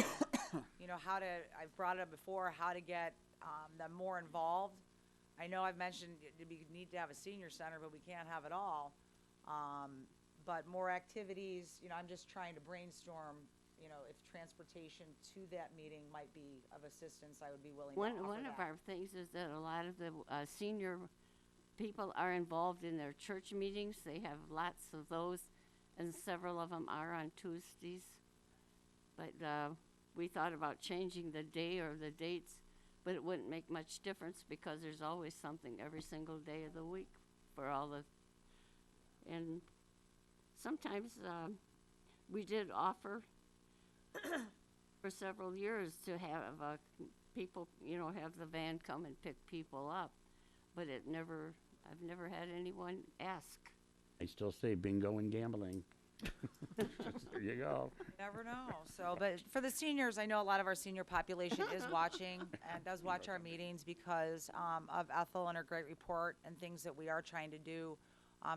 And, you know, I've brought it up before, how to get them more involved. I know I've mentioned we need to have a senior center, but we can't have it all. But more activities, you know, I'm just trying to brainstorm, you know, if transportation to that meeting might be of assistance, I would be willing to offer One of that. our things is that a lot of the senior people are involved in their church meetings. They have lots of those, and several of them are on Tuesdays. But we thought about changing the day or the dates, but it wouldn't make much difference because there's always something every single day of the week for all the, and sometimes we did offer for several years to have people, you know, have the van come and pick people up, but I've never had anyone ask. I still say bingo and gambling. There you go. Never know. So, but for the seniors, I know a lot of our senior population is watching and does watch our meetings because of Ethel and her great report and things that we are trying to do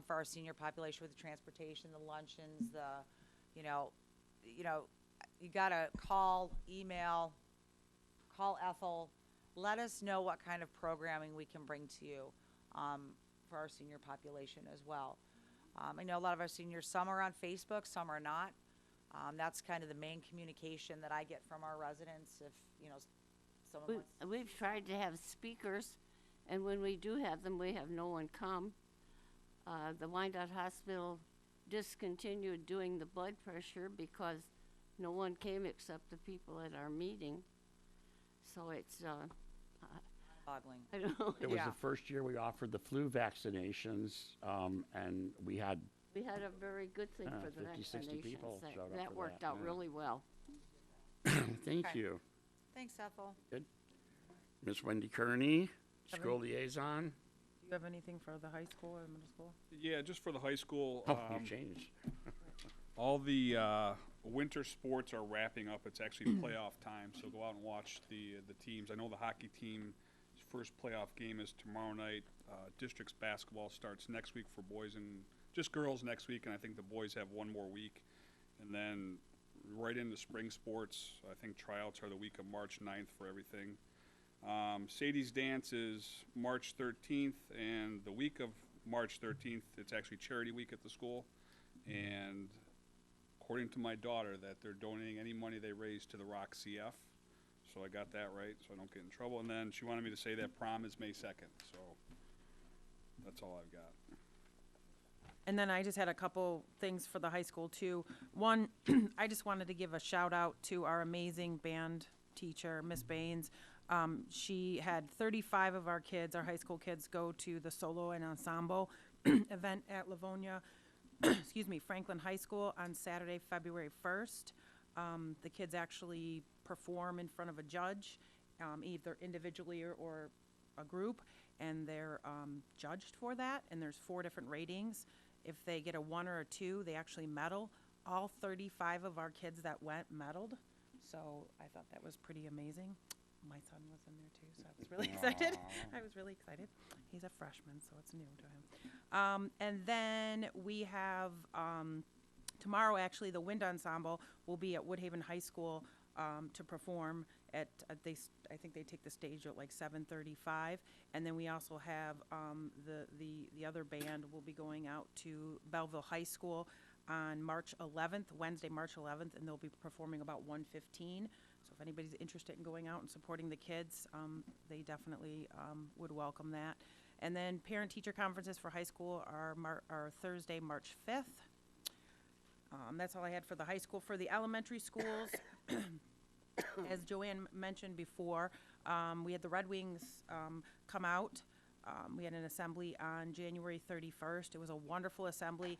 for our senior population with the transportation, the luncheons, you gotta call, email, call Ethel. Let us know what kind of programming we can bring to you for our senior population as well. I know a lot of our seniors, some are on Facebook, some are not. That's kind of the main communication that I get from our residents. If, you know, someone wants. We've tried to have speakers, and when we do have them, we have no one come. The Wyandotte Hospital discontinued doing the blood pressure because no one came except the people at our meeting. So it's, Boggling. I don't know. It was Yeah. the first year we offered the flu vaccinations, and we had We had a very good thing for the 50, 60 vaccinations. people That- showed up That for worked that, out yeah. really well. Thank Okay. you. Thanks, Ethel. Miss Wendy Kearney, Have school liaison. Do you have anything for the high school or middle school? Yeah, just for the high school. Oh, you changed. All the winter sports are wrapping up. It's actually playoff time, so go out and watch the teams. I know the hockey team's first playoff game is tomorrow night. Districts basketball starts next week for boys and just girls next week, and I think the boys have one more week. And then right into spring sports, I think tryouts are the week of March 9th for everything. Sadie's Dance is March 13th, and the week of March 13th, it's actually Charity Week at the school. And according to my daughter, that they're donating any money they raise to the Rock CF. So I got that right, so I don't get in trouble. And then she wanted me to say that prom is May 2nd, so that's all I've got. And then I just had a couple things for the high school too. One, I just wanted to give a shout out to our amazing band teacher, Miss Baines. She had 35 of our kids, our high school kids, go to the solo and ensemble event at Livonia, Franklin High School on Saturday, February 1st. The kids actually perform in front of a judge, either individually or a group, and they're judged for that, and there's 4 different ratings. If they get a 1 or a 2, they actually medal. All 35 of our kids that went medaled, so I thought that was pretty amazing. My son was in there too, so I was really excited. I was really excited. He's a freshman, so it's new to him. And then we have tomorrow, actually, the wind ensemble will be at Woodhaven High School to perform at I think they take the stage at like 7:35, and then we also have the other band will be going out to Belleville High School on March 11th, Wednesday, March 11th, and they'll be performing about 1:15. So if anybody's interested in going out and supporting the kids, they definitely would welcome that. And then parent-teacher conferences for high school are Thursday, March 5th. That's all I had for the high school. For the elementary schools, as Joanne mentioned before, we had the Red Wings come out. We had an assembly on January 31st. It was a wonderful assembly.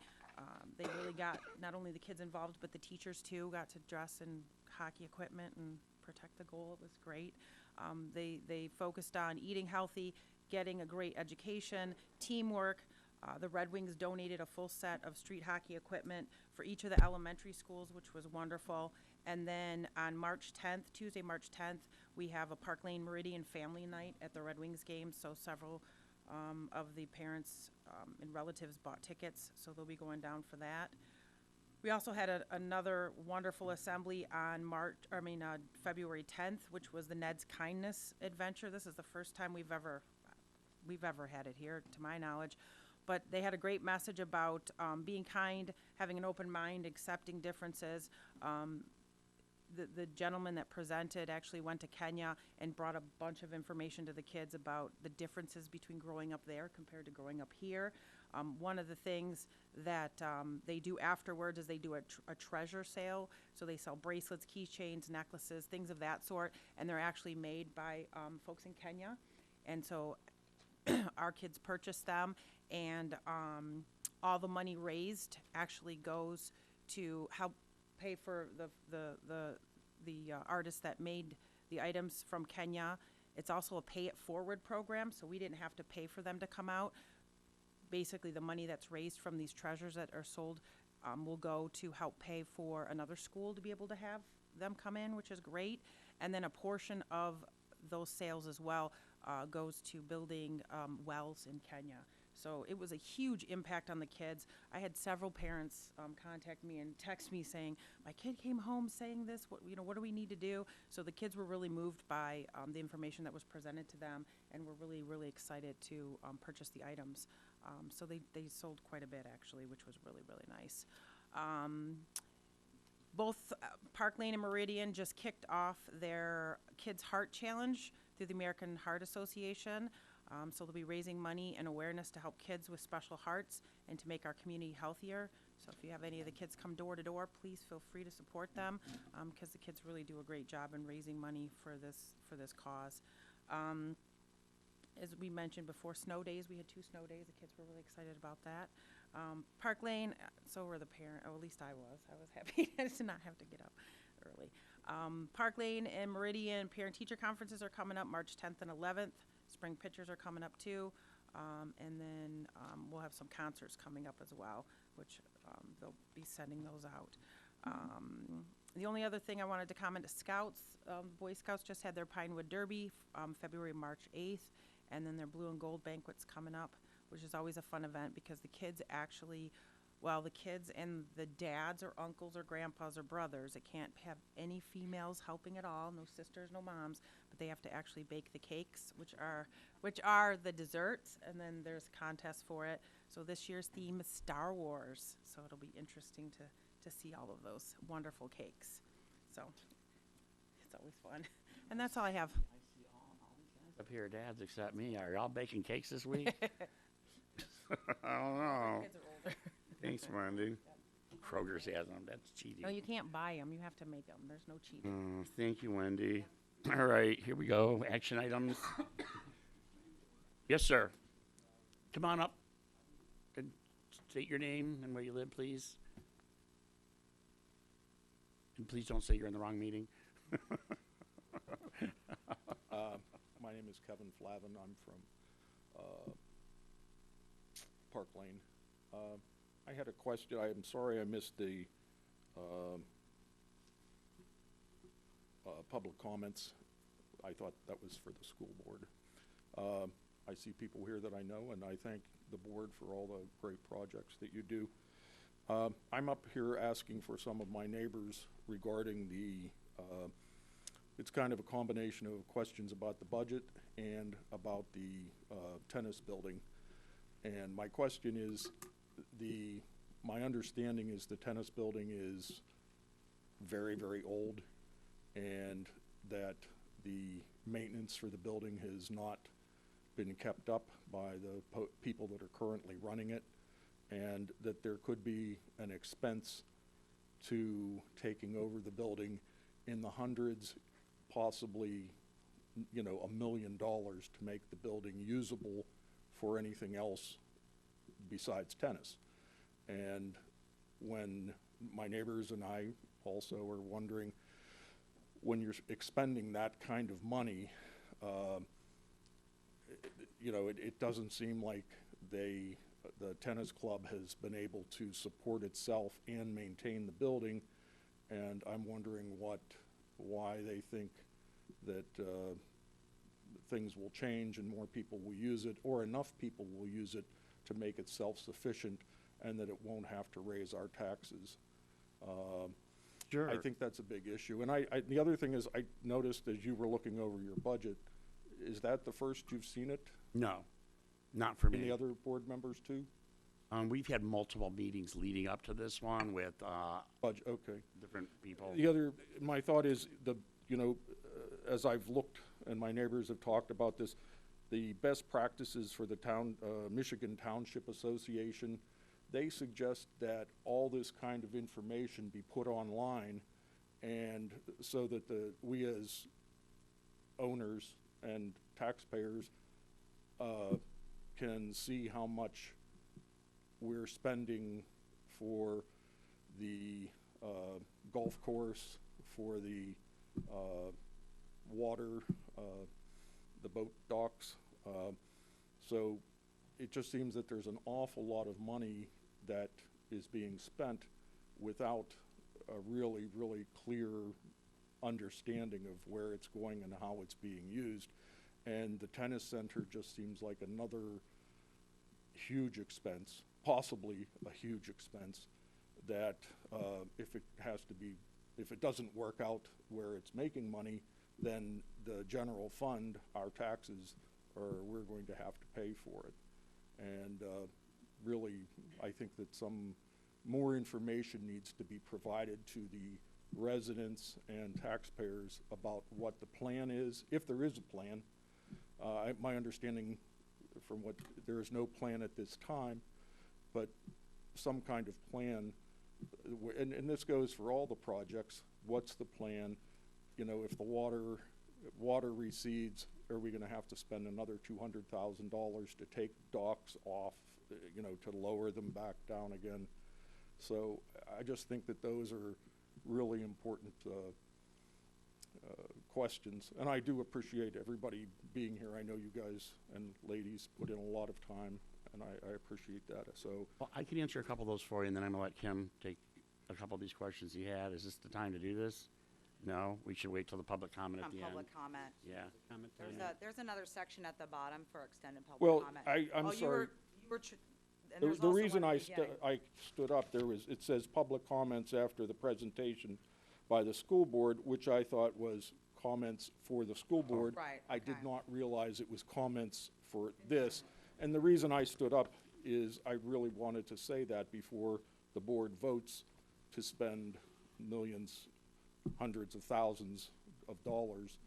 They really got not only the kids involved, but the teachers too, got to dress in hockey equipment and protect the goal. It was great. They focused on eating healthy, getting a great education, teamwork. The Red Wings donated a full set of street hockey equipment for each of the elementary schools, which was wonderful. And then on March 10th, Tuesday, March 10th, we have a Park Lane Meridian Family Night at the Red Wings game. So several of the parents and relatives bought tickets, so they'll be going down for that. We also had another wonderful assembly on February 10th, which was the Ned's Kindness Adventure. This is the first time we've ever had it here, to my knowledge. But they had a great message about being kind, having an open mind, accepting differences. The gentleman that presented actually went to Kenya and brought a bunch of information to the kids about the differences between growing up there compared to growing up here. One of the things that they do afterwards is they do a treasure sale. So they sell bracelets, keychains, necklaces, things of that sort, and they're actually made by folks in Kenya. And so our kids purchase them, and all the money raised actually goes to help pay for the artists that made the items from Kenya. It's also a pay it forward program, so we didn't have to pay for them to come out. Basically, the money that's raised from these treasures that are sold will go to help pay for another school to be able to have them come in, which is great. And then a portion of those sales as well goes to building wells in Kenya. So it was a huge impact on the kids. I had several parents contact me and text me saying, my kid came home saying this, what do we need to do? So the kids were really moved by the information that was presented to them, and were really, really excited to purchase the items. So they sold quite a bit, actually, which was really, really nice. Both Park Lane and Meridian just kicked off their Kids Heart Challenge through the American Heart Association. So they'll be raising money and awareness to help kids with special hearts and to make our community healthier. So if you have any of the kids come door to door, please feel free to support them, because the kids really do a great job in raising money for this cause. As we mentioned before, snow days, we had 2 snow days. The kids were really excited about that. Park Lane, so were the parents, or at least I was. I was happy to not have to get up early. Park Lane and Meridian parent-teacher conferences are coming up March 10th and 11th. Spring pictures are coming up too. And then we'll have some concerts coming up as well, which they'll be sending those out. The only other thing I wanted to comment is Scouts. Boy Scouts just had their Pinewood Derby February, March 8th, and then their Blue and Gold Banquet's coming up, which is always a fun event because the kids actually, the kids and the dads or uncles or grandpas or brothers, it can't have any females helping at all, no sisters, no moms, but they have to actually bake the cakes, which are the desserts, and then there's contests for it. So this year's theme is Star Wars, so it'll be interesting to to see all of those wonderful cakes. So it's always fun. And that's all I have. Up here, dads, except me. Are y'all baking cakes this week? I don't know. Kids are older. Thanks, Wendy. Kroger's has them. That's cheating. No, you can't buy them. You have to make them. There's no cheating. Thank you, Wendy. All right, here we go. Action items. Yes, sir. Come on up and state your name and where you live, please. And please don't say you're in the wrong meeting. My name is Kevin Flavin. I'm from Park Lane. I had a question. I'm sorry I missed the public comments. I thought that was for the school board. I see people here that I know, and I thank the board for all the great projects that you do. I'm up here asking for some of my neighbors regarding the it's kind of a combination of questions about the budget and about the tennis building. And my question is, my understanding is the tennis building is very, very old, and that the maintenance for the building has not been kept up by the people that are currently running it, and that there could be an expense to taking over the building in the hundreds, possibly, $1 million to make the building usable for anything else besides tennis. And when my neighbors and I also are wondering, when you're expending that kind of money, it doesn't seem like the tennis club has been able to support itself and maintain the building, and I'm wondering why they think that things will change and more people will use it, or enough people will use it to make it self-sufficient, and that it won't have to raise our taxes. Sure. I think that's a big issue. And the other thing is, I noticed as you were looking over your budget, is that the first you've seen it? No, not for me. And the other board members too? We've had multiple meetings leading up to this one with Budget, okay. different people. My thought is, as I've looked and my neighbors have talked about this, the best practices for the Michigan Township Association, they suggest that all this kind of information be put online, and so that we as owners and taxpayers can see how much we're spending for the golf course, for the water, the boat docks. So it just seems that there's an awful lot of money that is being spent without a really, really clear understanding of where it's going and how it's being used. And the tennis center just seems like another huge expense, possibly a huge expense, that if it doesn't work out where it's making money, then the general fund, our taxes, we're going to have to pay for it. And really, I think that some more information needs to be provided to the residents and taxpayers about what the plan is, if there is a plan. My understanding from there is no plan at this time, but some kind of plan, and this goes for all the projects. What's the plan? If the water recedes, are we going to have to spend another $200,000 to take docks off, to lower them back down again? So I just think that those are really important questions. And I do appreciate everybody being here. I know you guys and ladies put in a lot of time, and I appreciate that. So Well, I can answer a couple of those for you, and then I'm going to let Kim take a couple of these questions he had. Is this the time to do this? No? We should wait till the public comment at the end? Public comment. Yeah. There's another section at the bottom for extended public Well, comment. I'm Oh, sorry. and there's The also reason one I at the beginning. stood up there was, it says public comments after the presentation by the school board, which I thought was comments for the school board. Right, I did okay. not realize it was comments for this. And the reason I stood up is I really wanted to say that before the board votes to spend millions, hundreds of thousands of dollars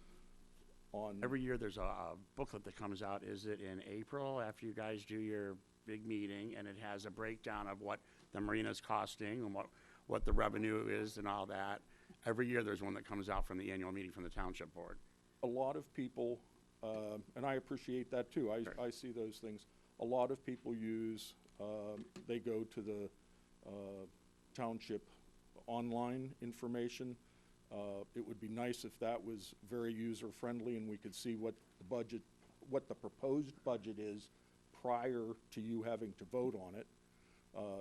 on. Every year there's a booklet that comes out. Is it in April after you guys do your big meeting? And it has a breakdown of what the marina's costing and what the revenue is and all that. Every year there's one that comes out from the annual meeting from the Township Board. A lot of people, and I appreciate that too, I see those things. A lot of people use, they go to the Township online information. It would be nice if that was very user-friendly and we could see what the proposed budget is prior to you having to vote on it,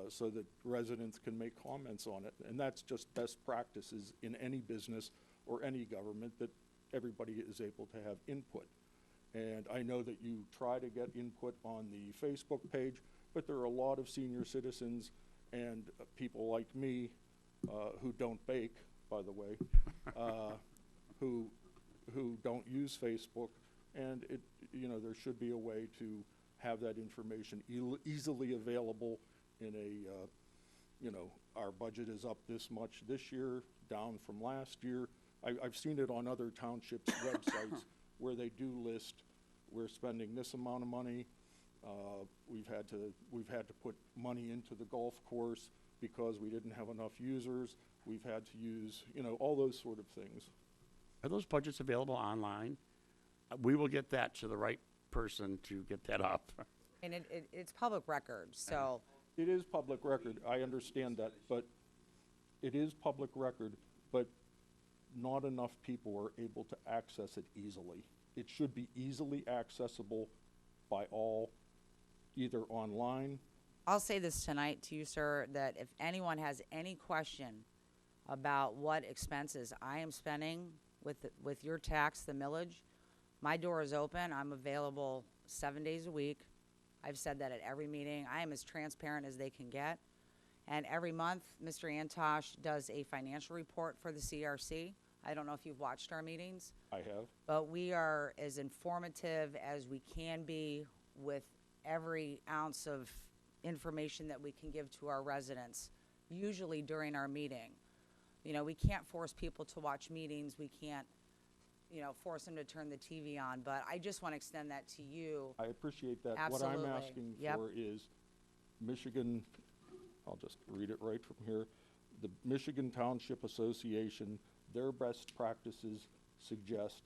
so that residents can make comments on it. And that's just best practices in any business or any government, that everybody is able to have input. And I know that you try to get input on the Facebook page, but there are a lot of senior citizens and people like me who don't bake, by the way, who don't use Facebook, and there should be a way to have that information easily available in our budget is up this much this year, down from last year. I've seen it on other townships' websites where they do list, we're spending this amount of money. We've had to put money into the golf course because we didn't have enough users. We've had to use, all those sort of things. Are those budgets available online? We will get that to the right person to get that up. And it's public record, so. It is public record, I understand that, but it is public record, but not enough people are able to access it easily. It should be easily accessible by all, either online. I'll say this tonight to you, sir, that if anyone has any question about what expenses I am spending with your tax, the millage, my door is open. I'm available 7 days a week. I've said that at every meeting. I am as transparent as they can get. And every month, Mr. Antosh does a financial report for the CRC. I don't know if you've watched our meetings. I have. But we are as informative as we can be with every ounce of information that we can give to our residents, usually during our meeting. We can't force people to watch meetings. We can't, force them to turn the TV on. But I just want to extend that to you. I appreciate that. Absolutely. What I'm asking Yep. for is Michigan, I'll just read it right from here. The Michigan Township Association, their best practices suggest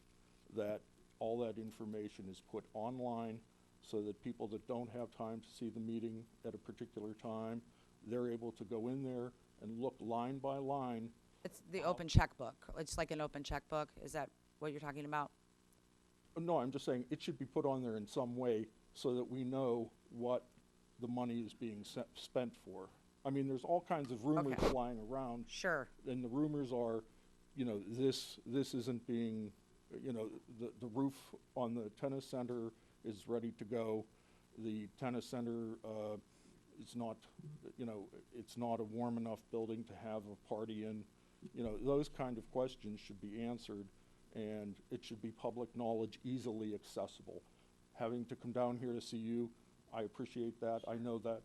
that all that information is put online so that people that don't have time to see the meeting at a particular time, they're able to go in there and look line by line. It's the open checkbook. It's like an open checkbook. Is that what you're talking about? No, I'm just saying it should be put on there in some way so that we know what the money is being spent for. I mean, there's all kinds of rumors Okay. flying around. Sure. And the rumors are, this isn't being, the roof on the tennis center is ready to go. The tennis center is not, it's not a warm enough building to have a party in. Those kind of questions should be answered, and it should be public knowledge, easily accessible. Having to come down here to see you, I appreciate that. I know that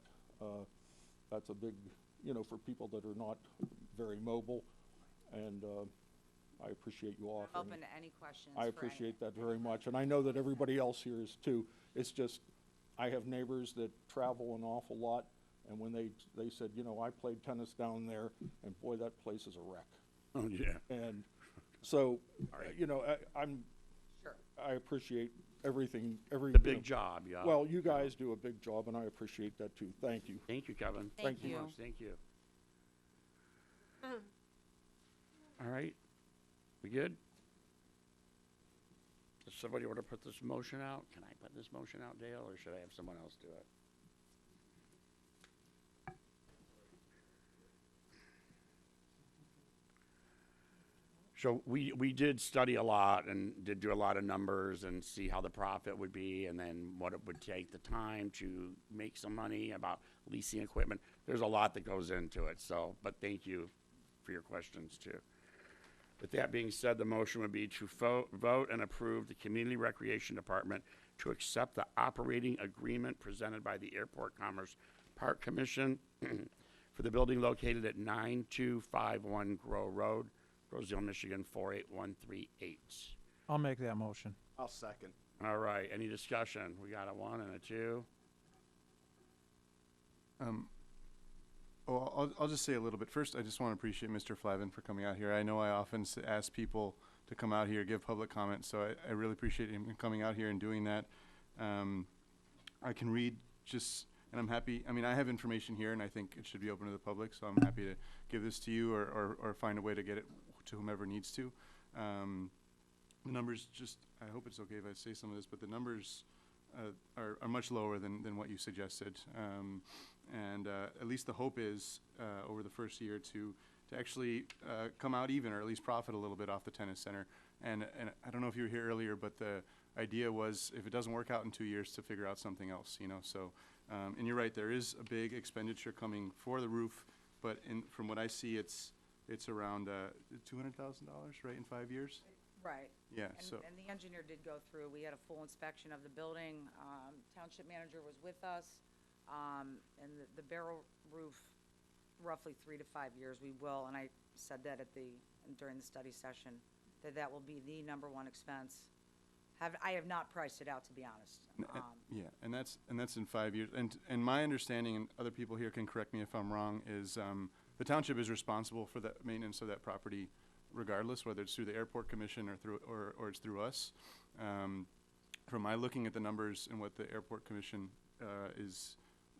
that's a big, for people that are not very mobile, and I appreciate you offering. Open to any questions. I appreciate that very much, and I know that everybody else here is too. It's just, I have neighbors that travel an awful lot, and when they said, I played tennis down there, and boy, that place is a wreck. Oh, yeah. And so, right. Sure. I appreciate everything, The big job, yeah. Well, you guys do a big job, and I appreciate that too. Thank you. Thank you, Kevin. Thank you. Much. Thank you. All right. We good? Does somebody want to put this motion out? Can I put this motion out, Dale, or should I have someone else do it? So we did study a lot and did do a lot of numbers and see how the profit would be and then what it would take, the time to make some money about leasing equipment. There's a lot that goes into it, so, but thank you for your questions too. With that being said, the motion would be to vote and approve the Community Recreation Department to accept the operating agreement presented by the Airport Commerce Park Commission for the building located at 9251 Groh Road, Roseville, Michigan 48138. I'll make that motion. I'll second. All right, any discussion? We got a 1 and a 2. I'll just say a little bit. First, I just want to appreciate Mr. Flavin for coming out here. I know I often ask people to come out here, give public comments, so I really appreciate him coming out here and doing that. I can read just, and I'm happy. I mean, I have information here, and I think it should be open to the public, so I'm happy to give this to you or find a way to get it to whomever needs to. The numbers, just, I hope it's okay if I say some of this, but the numbers are much lower than what you suggested. And at least the hope is over the first year to actually come out even, or at least profit a little bit off the tennis center. And I don't know if you were here earlier, but the idea was, if it doesn't work out in 2 years, to figure out something else, you know. So, and you're right, there is a big expenditure coming for the roof, but from what I see, it's around $200,000, right, in 5 years? Right. Yeah. And the engineer did go through. We had a full inspection of the building. Township manager was with us. And the barrel roof, roughly 3 to 5 years, we will, and I said that during the study session, that will be the #1 expense. I have not priced it out, to be honest. Yeah, and that's in 5 years. And my understanding, and other people here can correct me if I'm wrong, is the township is responsible for the maintenance of that property, regardless, whether it's through the airport commission or it's through us. From my looking at the numbers and what the airport commission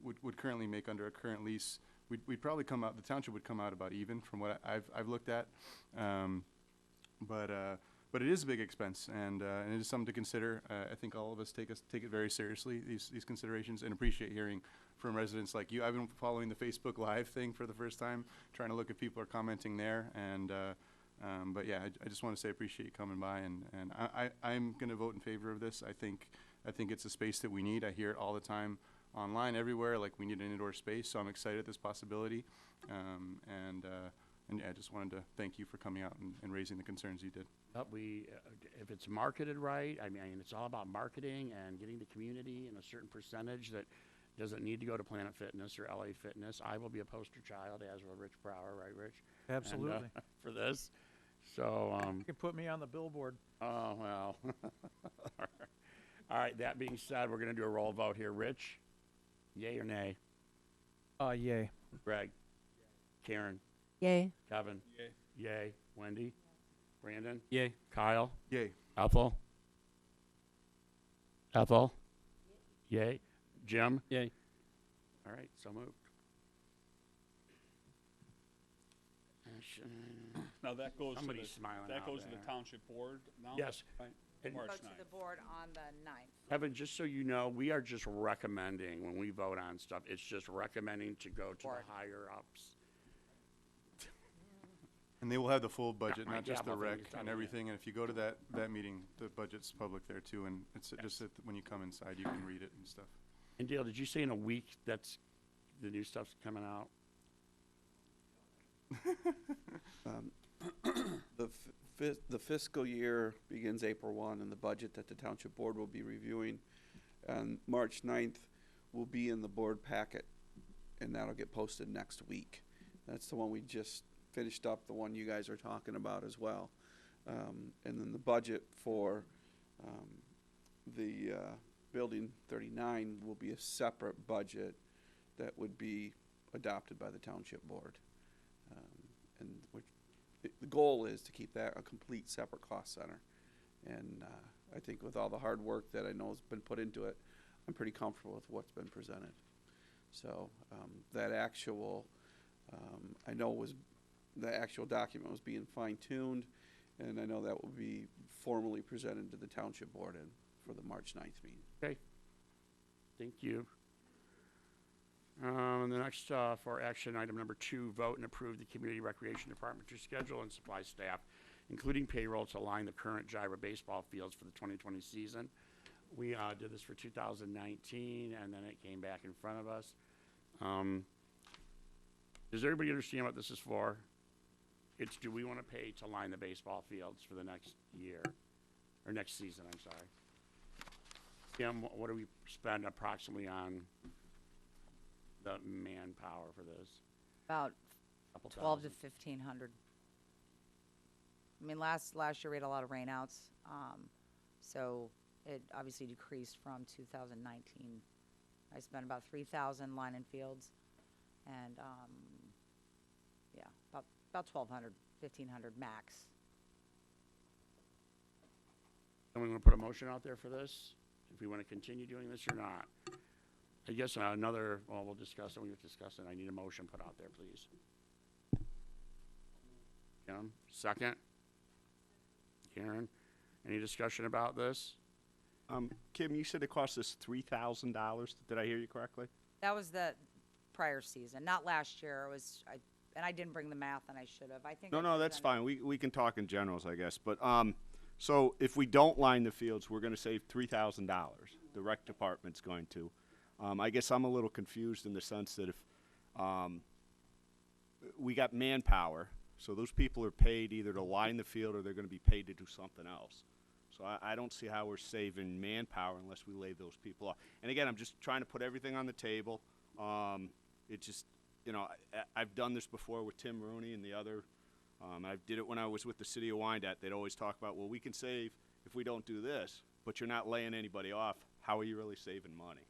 would currently make under a current lease, we'd probably come out, the township would come out about even from what I've looked at. But it is a big expense, and it is something to consider. I think all of us take it very seriously, these considerations, and appreciate hearing from residents like you. I've been following the Facebook Live thing for the first time, trying to look if people are commenting there, and but yeah, I just want to say I appreciate you coming by, and I'm going to vote in favor of this. I think it's a space that we need. I hear it all the time online, everywhere, like we need an indoor space, so I'm excited at this possibility. And yeah, I just wanted to thank you for coming out and raising the concerns you did. But if it's marketed right, I mean, it's all about marketing and getting the community in a certain percentage that doesn't need to go to Planet Fitness or LA Fitness. I will be a poster child, as will Rich Brower, right, Rich? Absolutely. And, for this. So, you can put me on the billboard. Oh, well. All right, that being said, we're going to do a roll vote here. Rich, yay or nay? Yay. Greg? Karen? Yay. Kevin? Yay. Yay. Wendy? Brandon? Yay. Kyle? Yay. Ethel? Ethel? Yay. Jim? Yay. All right, so moved. Now that goes Somebody's smiling that out goes to there. the township board now? Yes. Right. And- March Go to 9th. the board on the 9th. Evan, just so you know, we are just recommending, when we vote on stuff, it's just recommending to go to the Board. higher ups. And they will have the full budget, my not just the gavel thing rec is done and again. everything. And if you go to that meeting, the budget's public there too, and it's just that when you come inside, you can read it and stuff. And Dale, did you say in a week that's the new stuff's coming out? The fiscal year begins April 1, and the budget that the Township Board will be reviewing on March 9th will be in the board packet, and that'll get posted next week. That's the one we just finished up, the one you guys are talking about as well. And then the budget for the Building 39 will be a separate budget that would be adopted by the Township Board. And the goal is to keep that a complete separate cost center. And I think with all the hard work that I know has been put into it, I'm pretty comfortable with what's been presented. So that actual, I know the actual document was being fine-tuned, and I know that will be formally presented to the Township Board for the March 9th meeting. Okay. Thank you. The next for action item number 2, vote and approve the Community Recreation Department to schedule and supply staff, including payroll, to line the current Gyra baseball fields for the 2020 season. We did this for 2019, and then it came back in front of us. Does everybody understand what this is for? It's, do we want to pay to line the baseball fields for the next year, or next season, I'm sorry. Kim, what do we spend approximately on the manpower for this? About Couple 12 to thousand. 1,500. I mean, last year we had a lot of rainouts, so it obviously decreased from 2019. I spent about 3,000 lining fields, and yeah, about 1,200, 1,500 max. And we're gonna put a motion out there for this, if we wanna continue doing this or not. I guess well, we'll discuss it when we discuss it. I need a motion put out there, please. Kim, second? Karen, any discussion about this? Kim, you said it cost us $3,000. Did I hear you correctly? That was the prior season, not last year. It was, and I didn't bring the math, and I should have. I think. No, that's fine. We can talk in generals, I guess. But so if we don't line the fields, we're going to save $3,000. The rec department's going to. I guess I'm a little confused in the sense that if we got manpower, so those people are paid either to line the field or they're going to be paid to do something else. So I don't see how we're saving manpower unless we lay those people off. And again, I'm just trying to put everything on the table. It just, I've done this before with Tim Rooney and the other. I did it when I was with the city of Wyandotte. They'd always talk about, well, we can save if we don't do this, but you're not laying anybody off. How are you really saving money?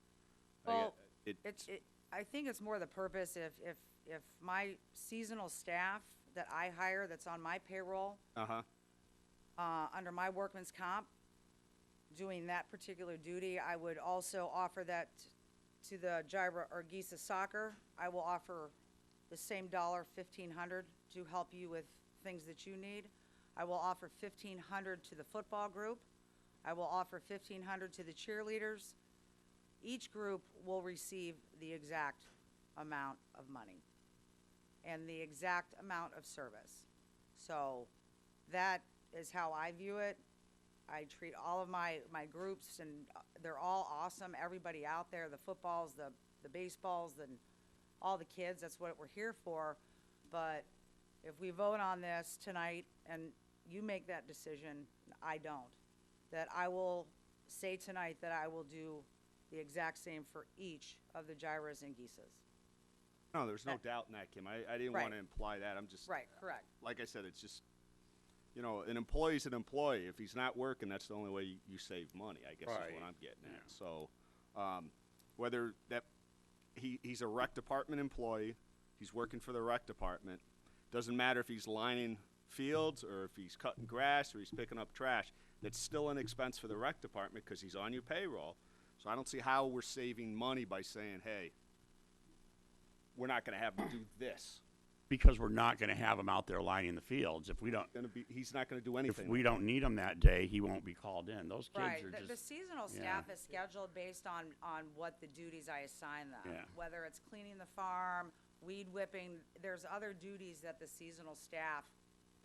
Well, I think it's more the purpose if my seasonal staff that I hire that's on my payroll, under my workman's comp, doing that particular duty, I would also offer that to the Gyra or Gisa soccer. I will offer the same dollar, $1,500, to help you with things that you need. I will offer $1,500 to the football group. I will offer $1,500 to the cheerleaders. Each group will receive the exact amount of money and the exact amount of service. So that is how I view it. I treat all of my groups, and they're all awesome. Everybody out there, the footballs, the baseballs, and all the kids, that's what we're here for. But if we vote on this tonight and you make that decision, I don't, that I will say tonight that I will do the exact same for each of the Gyras and Gisas. No, there's no doubt in that, Kim. I didn't want to imply that. I'm just. Right, correct. Like I said, it's just, an employee's an employee. If he's not working, that's the only way you save money, I guess is what I'm getting at. So whether that he's a rec department employee, he's working for the rec department, doesn't matter if he's lining fields or if he's cutting grass or he's picking up trash, that's still an expense for the rec department because he's on your payroll. So I don't see how we're saving money by saying, hey, we're not going to have him do this. Because we're not gonna have him out there lining the fields. If we don't, He's not going to do anything. if we don't need him that day, he won't be called in. Those kids Right, are the just. seasonal staff is scheduled based on what the duties I assign them. Yeah. Whether it's cleaning the farm, weed whipping, there's other duties that the seasonal staff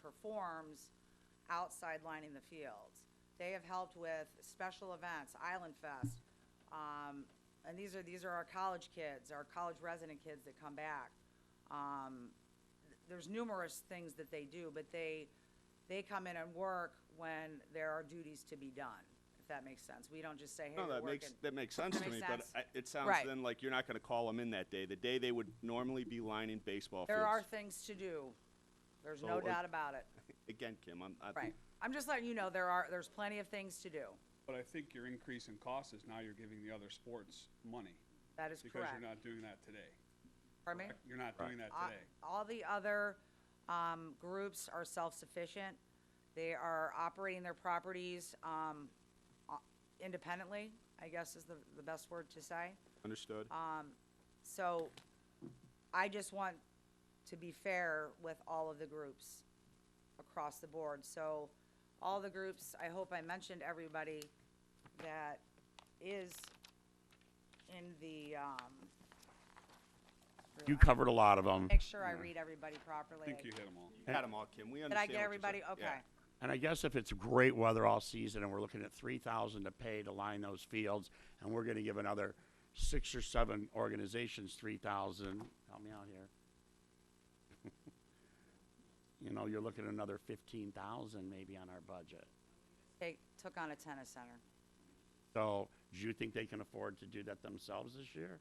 performs outside lining the fields. They have helped with special events, Island Fest, and these are our college kids, our college resident kids that come back. There's numerous things that they do, but they come in and work when there are duties to be done, if that makes sense. We don't just say, hey, No, we're that working. makes sense That to makes me, but sense? it sounds Right. then like you're not going to call them in that day. The day they would normally be lining baseball There fields. are things to do. There's no So, doubt about it. Again, Kim, Right. I'm just letting you know there's plenty of things to do. But I think your increase in cost is now you're giving the other sports money. That is Because correct. you're not doing that today. Pardon me? Correct? You're not doing that today. All the other groups are self-sufficient. They are operating their properties independently, I guess is the best word to say. Understood. So I just want to be fair with all of the groups across the board. So all the groups, I hope I mentioned everybody that is in the, You covered a lot of them. make sure I read everybody properly. I think you hit them all. You had them all, Kim. We Did understand I get what everybody? you're saying. Okay. Yeah. And I guess if it's great weather all season and we're looking at $3,000 to pay to line those fields, and we're gonna give another 6 or 7 organizations $3,000, help me out here. You're looking at another $15,000 maybe on our budget. They took on a tennis center. So, do you think they can afford to do that themselves this year?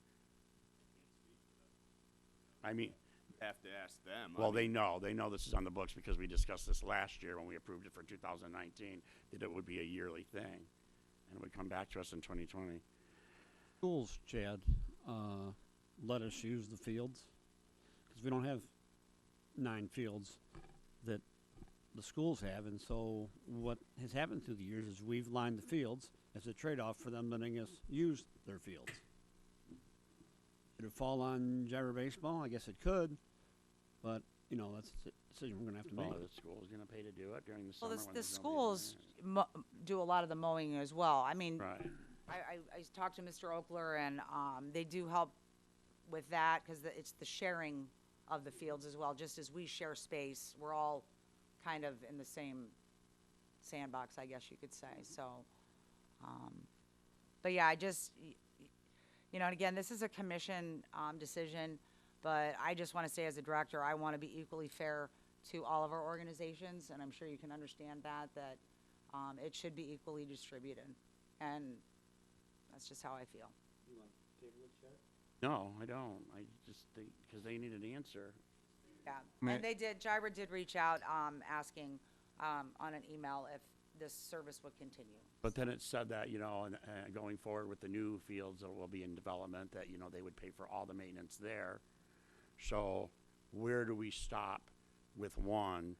I mean, Have to ask them. I Well, mean, they know this is on the books because we discussed this last year when we approved it for 2019, that it would be a yearly thing, and it would come back to us in 2020. Schools, Chad, let us use the fields, because we don't have 9 fields that the schools have, and so what has happened through the years is we've lined the fields as a trade-off for them letting us use their fields. Should it fall on Gyro Baseball? I guess it could, but, you know, that's a decision we're gonna have to make. Well, the school's gonna pay to do it during the Well, summer. the when there's nobody schools do a lot of the mowing as well. I mean, Right. I talked to Mr. Oakler, and they do help with that because it's the sharing of the fields as well. Just as we share space, we're all kind of in the same sandbox, I guess you could say. So, but yeah, I just, you know, and again, this is a commission decision, but I just want to say as a director, I want to be equally fair to all of our organizations, and I'm sure you can understand that it should be equally distributed, and that's just how I feel. No, I don't. I just think, because they need an answer. Yeah, May- and Gyra did reach out, asking, on an email if this service would continue. But then it said that, you know, and going forward with the new fields that will be in development, that, you know, they would pay for all the maintenance there. So where do we stop with one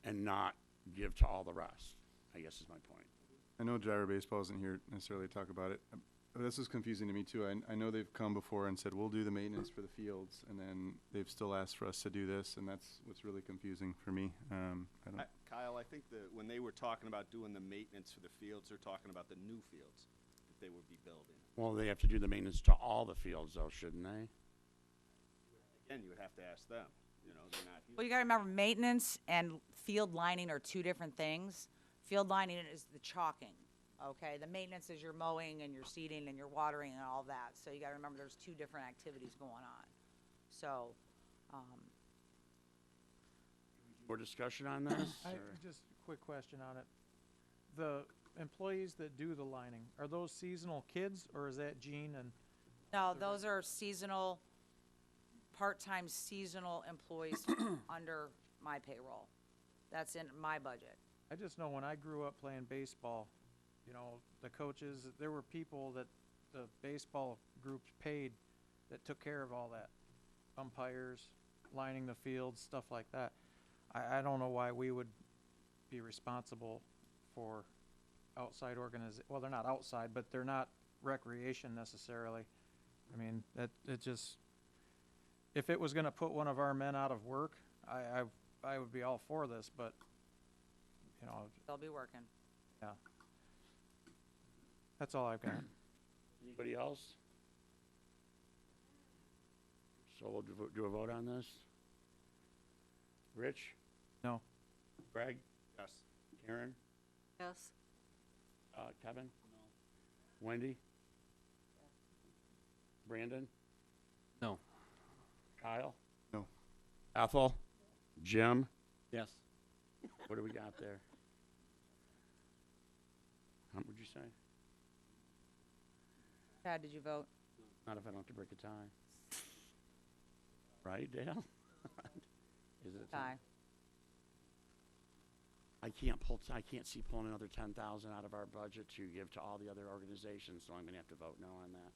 and not give to all the rest, I guess is my point. I know Gyro Baseball isn't here necessarily to talk about it. This is confusing to me too. I know they've come before and said, we'll do the maintenance for the fields, and then they've still asked for us to do this, and that's what's really confusing for me. I don't. Kyle, I think that when they were talking about doing the maintenance for the fields, they're talking about the new fields that they would be building. Well, they have to do the maintenance to all the fields though, shouldn't they? Again, you would have to ask them, you know, they're not here. Well, you gotta remember, maintenance and field lining are two different things. Field lining is the chalking, okay? The maintenance is your mowing and your seeding and your watering and all that. So you gotta remember there's two different activities going on. So, More discussion on this? or- Just a quick question on it. The employees that do the lining, are those seasonal kids, or is that Gene and? no, those are seasonal, part-time seasonal employees under my payroll. That's in my budget. I just know when I grew up playing baseball, you know, the coaches, there were people that the baseball groups paid that took care of all that. Umpires, lining the fields, stuff like that. I don't know why we would be responsible for outside well, they're not outside, but they're not recreation necessarily. I mean, it just, if it was gonna put one of our men out of work, I would be all for this, but, you know, They'll be working. yeah. That's all I've got. Anybody else? So we'll do a vote on this? Rich? No. Greg? Yes. Karen? Yes. Kevin? No. Wendy? Brandon? No. Kyle? No. Ethel? Jim? Yes. What do we got there? How would you say? Chad, did you vote? Not if I don't have to break a tie. Right, Dale? Is it a tie? Aye. I can't see pulling another 10,000 out of our budget to give to all the other organizations, so I'm gonna have to vote no on that.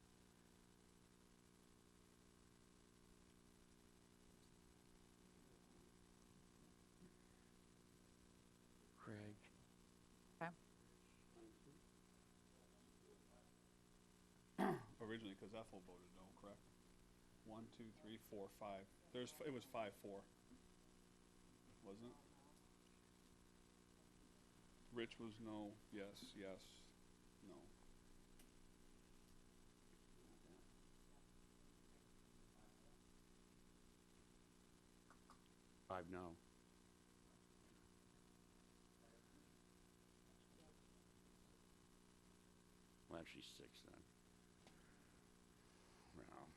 Craig? Okay. Originally, because Ethel voted no, correct? 1, 2, 3, 4, 5. It was 5-4. Wasn't it? Rich was no, yes, yes, no. Five no. Well, actually 6 then. Well,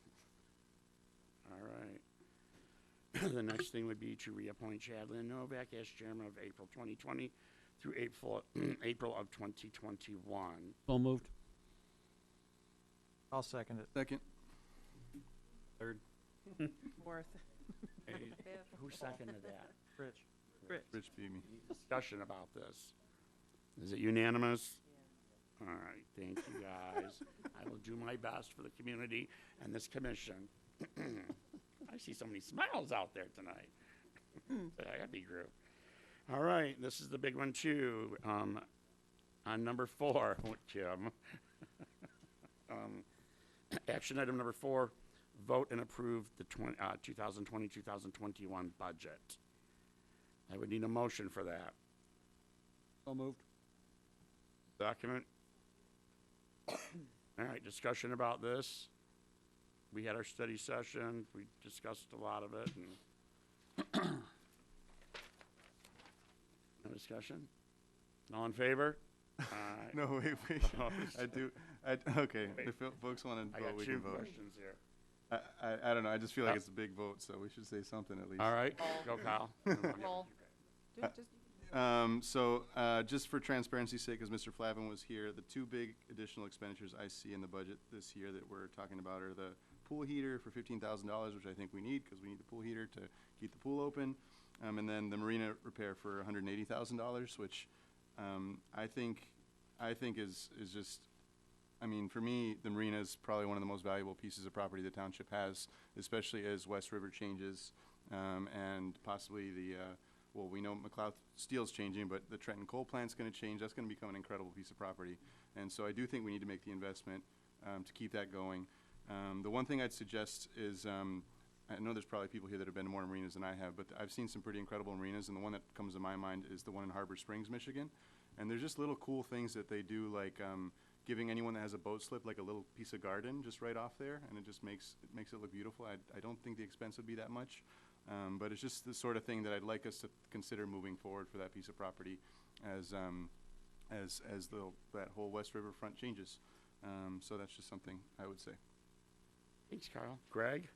all right. The next thing would be to reappoint Chadlyn Novak as chairman of April 2020 through April of 2021. So moved. I'll second it. Second. Third. Fourth. Hey, who seconded that? Rich. Rich beat me. Discussion about this. Is it unanimous? All right, thank you, guys. I will do my best for the community and this commission. I see so many smiles out there tonight. That'd be Groh. All right, this is the big one, too. On number 4, Kim. Action item number 4, vote and approve the 2020-2021 budget. I would need a motion for that. So moved. Document. All right, discussion about this. We had our study session. We discussed a lot of it. And no discussion? All in favor? No, wait. Okay, Wait. if folks want to I vote, got we 2 can vote. questions here. I don't know, I just feel like it's a big vote, so we should say something at least. All right, go Kyle. Roll. Just for transparency's sake, as Mr. Flavin was here, the 2 big additional expenditures I see in the budget this year that we're talking about are the pool heater for $15,000, which I think we need because we need the pool heater to keep the pool open, and then the marina repair for $180,000, which I think is just, I mean, for me, the marina is probably one of the most valuable pieces of property the township has, especially as West River changes, and possibly well, we know McLeod Steel's changing, but the Trenton coal plant's going to change. That's going to become an incredible piece of property. And so I do think we need to make the investment to keep that going. The one thing I'd suggest is, I know there's probably people here that have been to more marinas than I have, but I've seen some pretty incredible marinas, and the one that comes to my mind is the one in Harbor Springs, Michigan. And there's just little cool things that they do, like giving anyone that has a boat slip like a little piece of garden just right off there, and it just makes it look beautiful. I don't think the expense would be that much. But it's just the sort of thing that I'd like us to consider moving forward for that piece of property as that whole West River front changes. So that's just something I would say. Thanks, Kyle. Greg?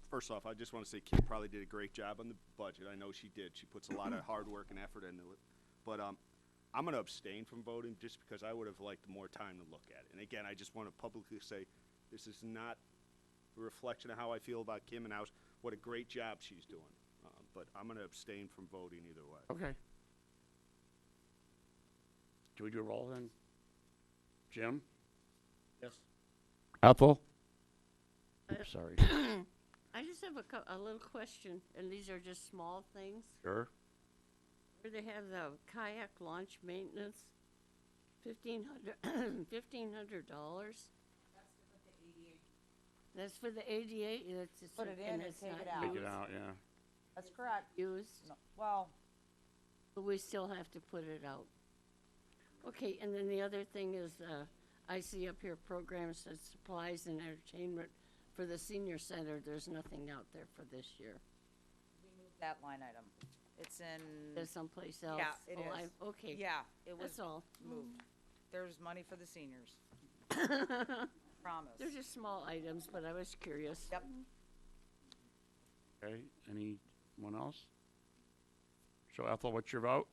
First off, I just want to say Kim probably did a great job on the budget. I know she did. She puts a lot of hard work and effort into it. But I'm going to abstain from voting just because I would have liked more time to look at it. And again, I just want to publicly say this is not a reflection of how I feel about Kim and what a great job she's doing. But I'm going to abstain from voting either way. Okay. Do we do a roll then? Jim? Yes. Ethel? Sorry. I just have a little question, and these are just small things. Sure. Where they have the kayak launch maintenance, $1,500. That's for the ADA. That's just Put it in and it's take not it out. Take it used. out, yeah. That's correct. Used, No, well, but we still have to put it out. Okay, and then the other thing is, I see up here programs and supplies and entertainment for the senior center. There's nothing out there for this year. we moved that line item. It's in. There's someplace else. Yeah, it is. Okay. Yeah, it was That's all. moved. There's money for the seniors. Promise. They're just small items, but I was curious. Yep. Okay, anyone else? So Ethel, what's your vote?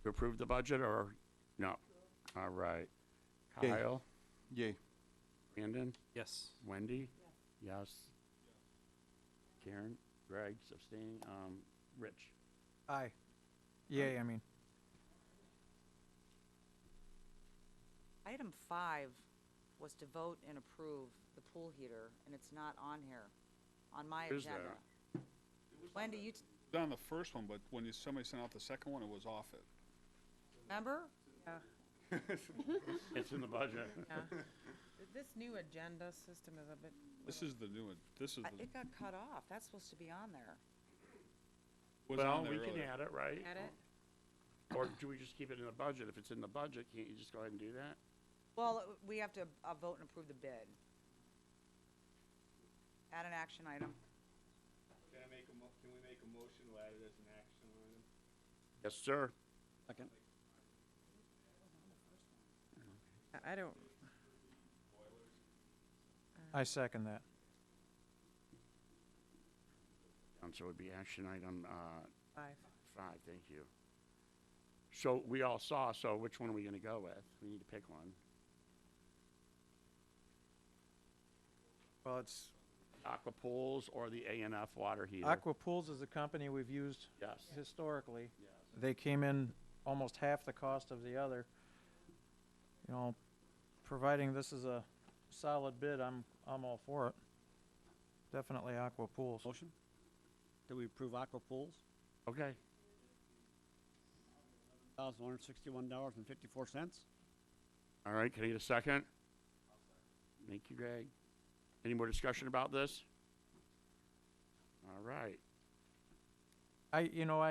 To approve the budget or no? All right. Yay. Kyle? Yay. Brandon? Yes. Wendy? Yes. Karen? Greg's abstaining. Rich? Aye. Yay, I mean. Item 5 was to vote and approve the pool heater, and it's not on here, on my Where's agenda. Wendy, you Done the first one, but when somebody sent out the second one, it was off it. remember? Yeah, It's in the budget. yeah. This new agenda system is a bit. This is the new one. This is the, It got cut off. That's supposed to be on there. was Well, on there we can earlier. add it, right? At it? Or do we just keep it in the budget? If it's in the budget, can't you just go ahead and do that? Well, we have to vote and approve the bid. Add an action item. Can we make a motion to add it as an action item? Yes, sir. Second. I don't. I second that. So it would be action item 5. 5, thank you. So we all saw, so which one are we going to go with? We need to pick one. Well, it's, Aqua Pools or the A&F water heater? Aqua Pools is a company we've used Yes. historically. Yes. They came in almost half the cost of the other. You know, providing this is a solid bid, I'm all for it. Definitely Aqua Pools. Motion? Do we approve Aqua Pools? Okay. $1,161.54. All right, can I get a second? Thank you, Greg. Any more discussion about this? All right. I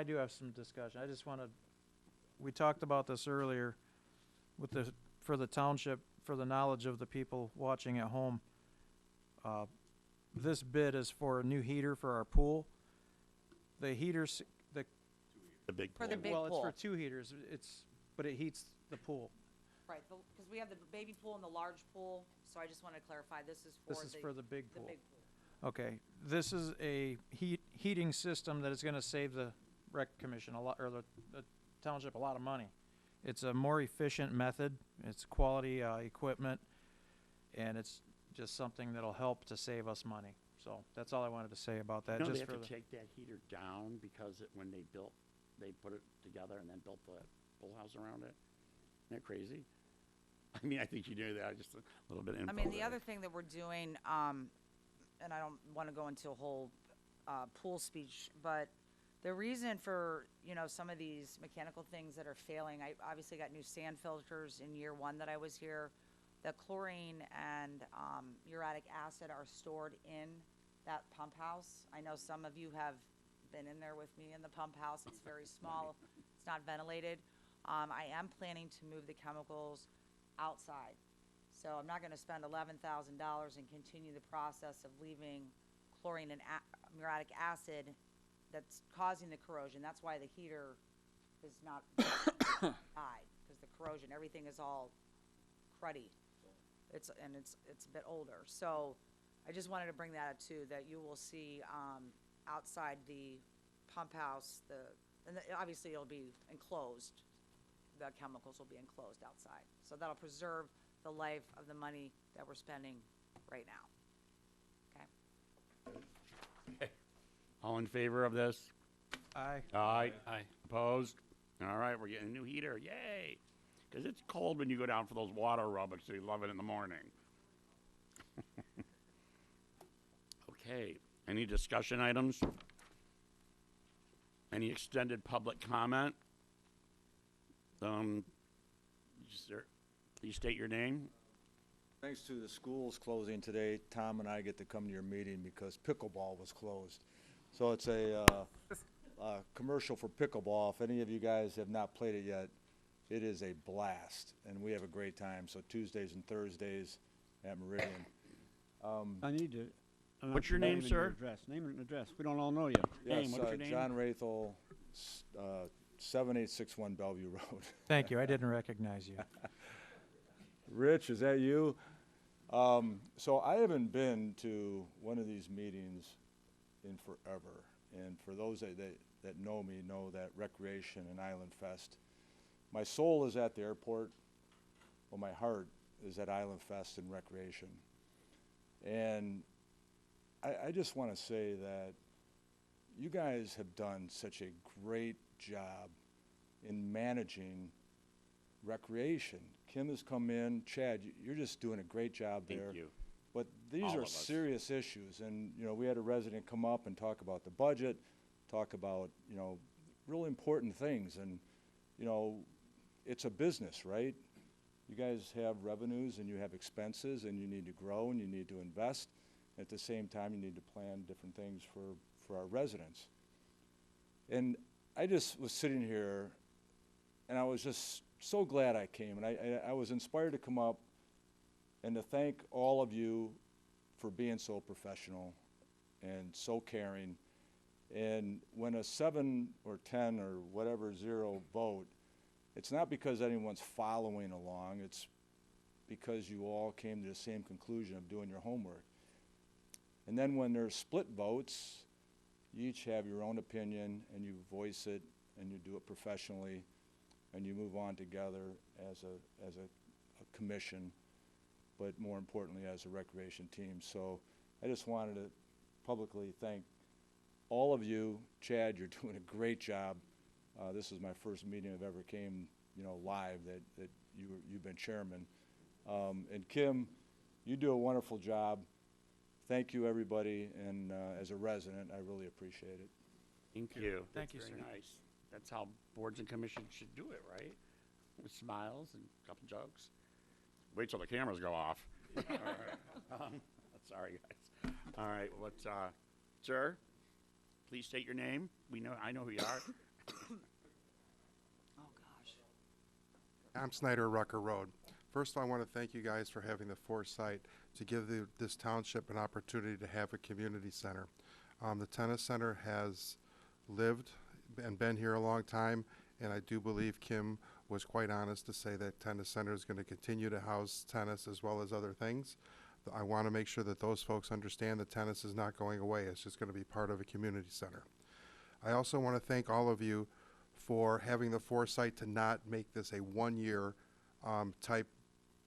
do have some discussion. I just want to, we talked about this earlier with for the township, for the knowledge of the people watching at home. This bid is for a new heater for our pool. The heaters, The big For pool. the big well, pool. it's for 2 heaters. But it heats the pool. Right, because we have the baby pool and the large pool, so I just want to clarify, this is for This is for the big the pool. big pool. Okay, this is a heating system that is going to save the rec commission a lot, or the township a lot of money. It's a more efficient method. It's quality equipment, and it's just something that'll help to save us money. So that's all I wanted to say about that. You know, just they for have the, to take that heater down because when they put it together and then built the pool house around it. Isn't that crazy? I mean, I think you knew that, just a little bit of info I mean, the there. other thing that we're doing, and I don't want to go into a whole pool speech, but the reason for, some of these mechanical things that are failing, I obviously got new sand filters in year 1 that I was here. The chlorine and uric acid are stored in that pump house. I know some of you have been in there with me in the pump house. It's very small. It's not ventilated. I am planning to move the chemicals outside. So I'm not going to spend $11,000 and continue the process of leaving chlorine and muriatic acid that's causing the corrosion. That's why the heater is not died, because the corrosion, everything is all cruddy. It's a bit older. So I just wanted to bring that up too, that you will see outside the pump house, obviously it'll be enclosed. The chemicals will be enclosed outside. So that'll preserve the life of the money that we're spending right now. Okay? All in favor of this? Aye. Aye. Aye. Opposed? All right, we're getting a new heater. Yay! Because it's cold when you go down for those water aerobics, so you love it in the morning. Okay. Any discussion items? Any extended public comment? Please state your name. Thanks to the schools closing today, Tom and I get to come to your meeting because pickleball was closed. So it's a commercial for pickleball. If any of you guys have not played it yet, it is a blast, and we have a great time. So Tuesdays and Thursdays at Meridian. I need to. What's your name, sir? Name and address. We don't all know you. Name, what's your name? John Rathel, 7861 Bellevue Road. Thank you. I didn't recognize you. Rich, is that you? So I haven't been to one of these meetings in forever. And for those that know me, know that Recreation and Island Fest, my soul is at the airport, well, my heart is at Island Fest and Recreation. And I just want to say that you guys have done such a great job in managing recreation. Kim has come in. Chad, you're just doing a great job there. Thank you. But these All are of us. serious issues, and we had a resident come up and talk about the budget, talk about real important things, and it's a business, right? You guys have revenues and you have expenses, and you need to grow and you need to invest. At the same time, you need to plan different things for our residents. And I just was sitting here, and I was just so glad I came, and I was inspired to come up and to thank all of you for being so professional and so caring. And when a 7 or 10 or whatever 0 vote, it's not because anyone's following along, it's because you all came to the same conclusion of doing your homework. And then when there's split votes, you each have your own opinion and you voice it and you do it professionally and you move on together as a commission, but more importantly as a recreation team. So I just wanted to publicly thank all of you. Chad, you're doing a great job. This is my first meeting I've ever came, live that you've been chairman. And Kim, you do a wonderful job. Thank you, everybody, and as a resident, I really appreciate it. Thank you. Thank you, That's very sir. nice. That's how boards and commissions should do it, right? With smiles and a couple jokes. Wait till the cameras go off. All right. Sorry, guys. All right, what's, sir, please state your name. I know who you are. Oh, gosh. I'm Snyder, Rucker Road. First, I want to thank you guys for having the foresight to give this township an opportunity to have a community center. The tennis center has lived and been here a long time, and I do believe Kim was quite honest to say that tennis center is going to continue to house tennis as well as other things. I want to make sure that those folks understand that tennis is not going away. It's just going to be part of a community center. I also want to thank all of you for having the foresight to not make this a one-year type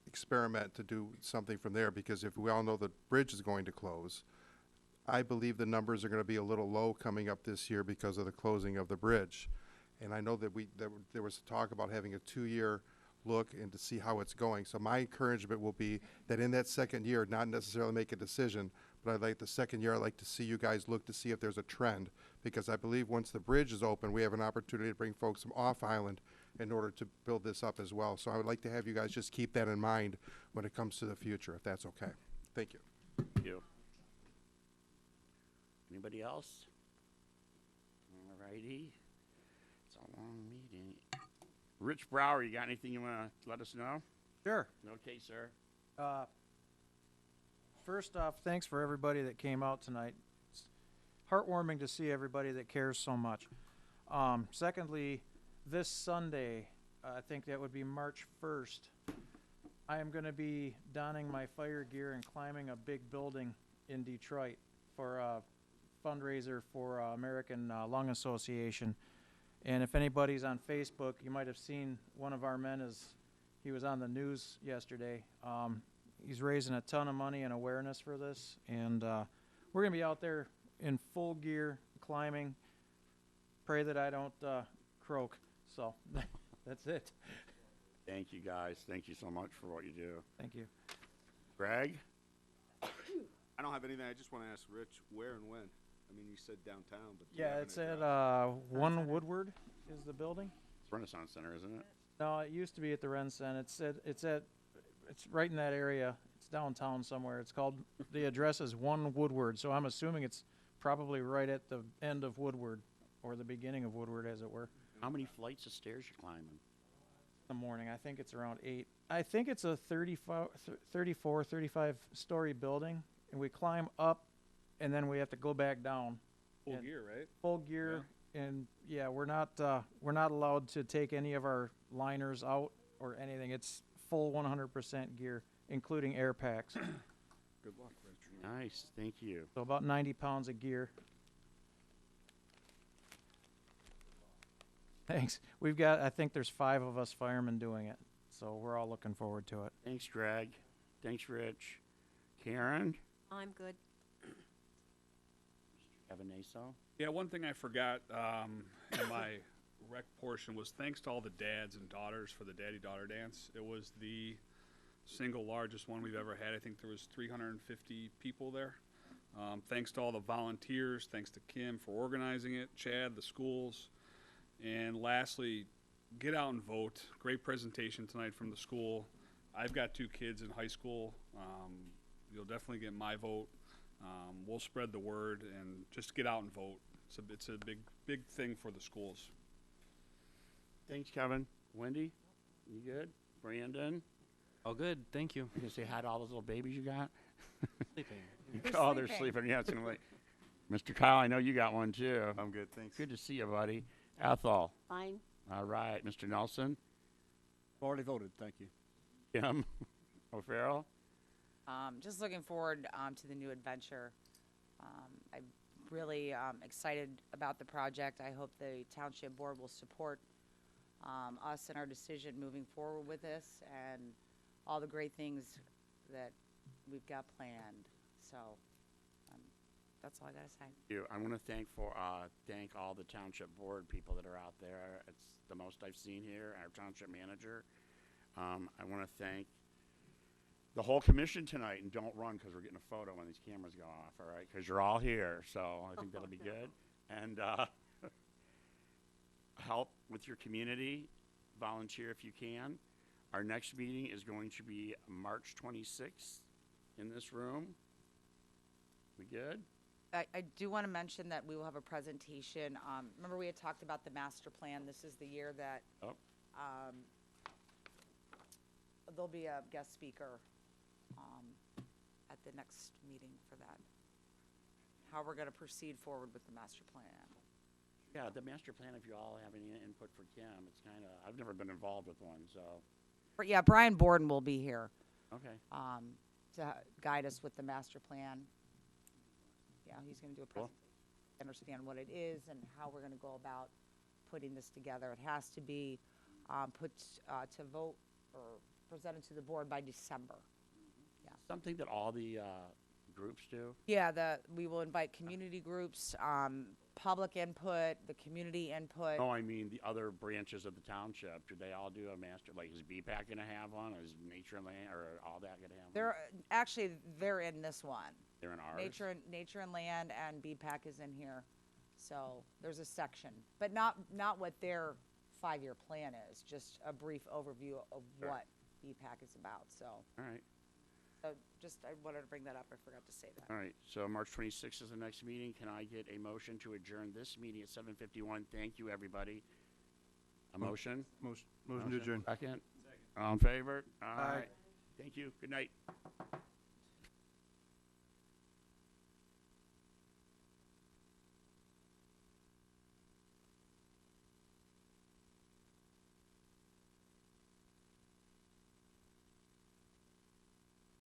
experiment to do something from there, because if we all know the bridge is going to close, I believe the numbers are going to be a little low coming up this year because of the closing of the bridge. And I know that there was talk about having a 2-year look and to see how it's going. So my encouragement will be that in that second year, not necessarily make a decision, but I'd like the second year, I'd like to see you guys look to see if there's a trend, because I believe once the bridge is open, we have an opportunity to bring folks from off island in order to build this up as well. So I would like to have you guys just keep that in mind when it comes to the future, if that's okay. Thank you. Thank you. Anybody else? All righty. It's a long meeting. Rich Brower, you got anything you want to let us know? Sure. Okay, sir. First off, thanks for everybody that came out tonight. It's heartwarming to see everybody that cares so much. Secondly, this Sunday, I think that would be March 1st, I am going to be donning my fire gear and climbing a big building in Detroit for a fundraiser for American Lung Association. And if anybody's on Facebook, you might have seen one of our men he was on the news yesterday. He's raising a ton of money and awareness for this, and we're going to be out there in full gear, climbing. Pray that I don't croak. So that's it. Thank you, guys. Thank you so much for what you do. Thank you. Greg? I don't have anything. I just want to ask Rich where and when. I mean, you said downtown, but do you Yeah, have an it's at address? 1 Woodward is the building. It's Renaissance Center, isn't it? No, it used to be at the Ren Center. It's right in that area. It's downtown somewhere. It's called, the address is 1 Woodward, so I'm assuming it's probably right at the end of Woodward, or the beginning of Woodward, as it were. How many flights of stairs you climbing? In the morning, I think it's around 8. I think it's a 34, 35 story building, and we climb up, and then we have to go back down. Full And gear, right? Full gear, and yeah, we're not allowed to take any of our liners out or anything. It's full 100% gear, including air packs. Good luck, Rich. Nice. Thank you. So about 90 pounds of gear. Thanks. I think there's 5 of us firemen doing it, so we're all looking forward to it. Thanks, Greg. Thanks, Rich. Karen? I'm good. Have a Naso? Yeah, one thing I forgot in my rec portion was thanks to all the dads and daughters for the daddy-daughter dance. It was the single largest one we've ever had. I think there was 350 people there. Thanks to all the volunteers. Thanks to Kim for organizing it, Chad, the schools. And lastly, get out and vote. Great presentation tonight from the school. I've got 2 kids in high school. You'll definitely get my vote. We'll spread the word and just get out and vote. It's a big thing for the schools. Thanks, Kevin. Wendy? You good? Brandon? All good, thank you. You gonna say hi to all those little babies you got? Sleeping. Oh, they're sleeping. Yeah, it's gonna wait. Mr. Kyle, I know you got one too. I'm good, thanks. Good to see you, buddy. Ethel. Fine. All right. Mr. Nelson. Already voted, thank you. Kim O'Farrell. Just looking forward to the new adventure. I'm really excited about the project. I hope the Township Board will support us in our decision moving forward with this and all the great things that we've got planned. So That's all I gotta say. I want to thank all the township board people that are out there. It's the most I've seen here. Our township manager. I want to thank the whole commission tonight, and don't run because we're getting a photo when these cameras go off. All right, because you're all here, so I think that'll be good. And help with your community. Volunteer if you can. Our next meeting is going to be March 26th in this room. We good? I do want to mention that we will have a presentation. Remember we had talked about the master plan. This is the year that there'll be a guest speaker at the next meeting for that. How we're going to proceed forward with the master plan. Yeah, the master plan, if you all have any input for Kim, it's kind of, I've never been involved with one, so. Yeah, Brian Borden will be here. Okay. To guide us with the master plan. Yeah, he's going to do a Cool. presentation, understand what it is and how we're going to go about putting this together. It has to be put to vote or presented to the board by December. Yeah. Something that all the groups do? Yeah, we will invite community groups, public input, the community input. No, I mean the other branches of the township. Do they all do a master, like is BPAC going to have one? Is Nature and Land, or all that going to have one? They're in this one. They're in ours? Nature and Land and BPAC is in here. So there's a section, but not what their 5-year plan is, just a brief overview of Sure. what BPAC is about, so. All right. So I wanted to bring that up, I forgot to say that. All right, so March 26th is the next meeting. Can I get a motion to adjourn this meeting at 7:51? Thank you, everybody. A motion? Motion to adjourn. Second? All in favor? All right. Thank you. Good night.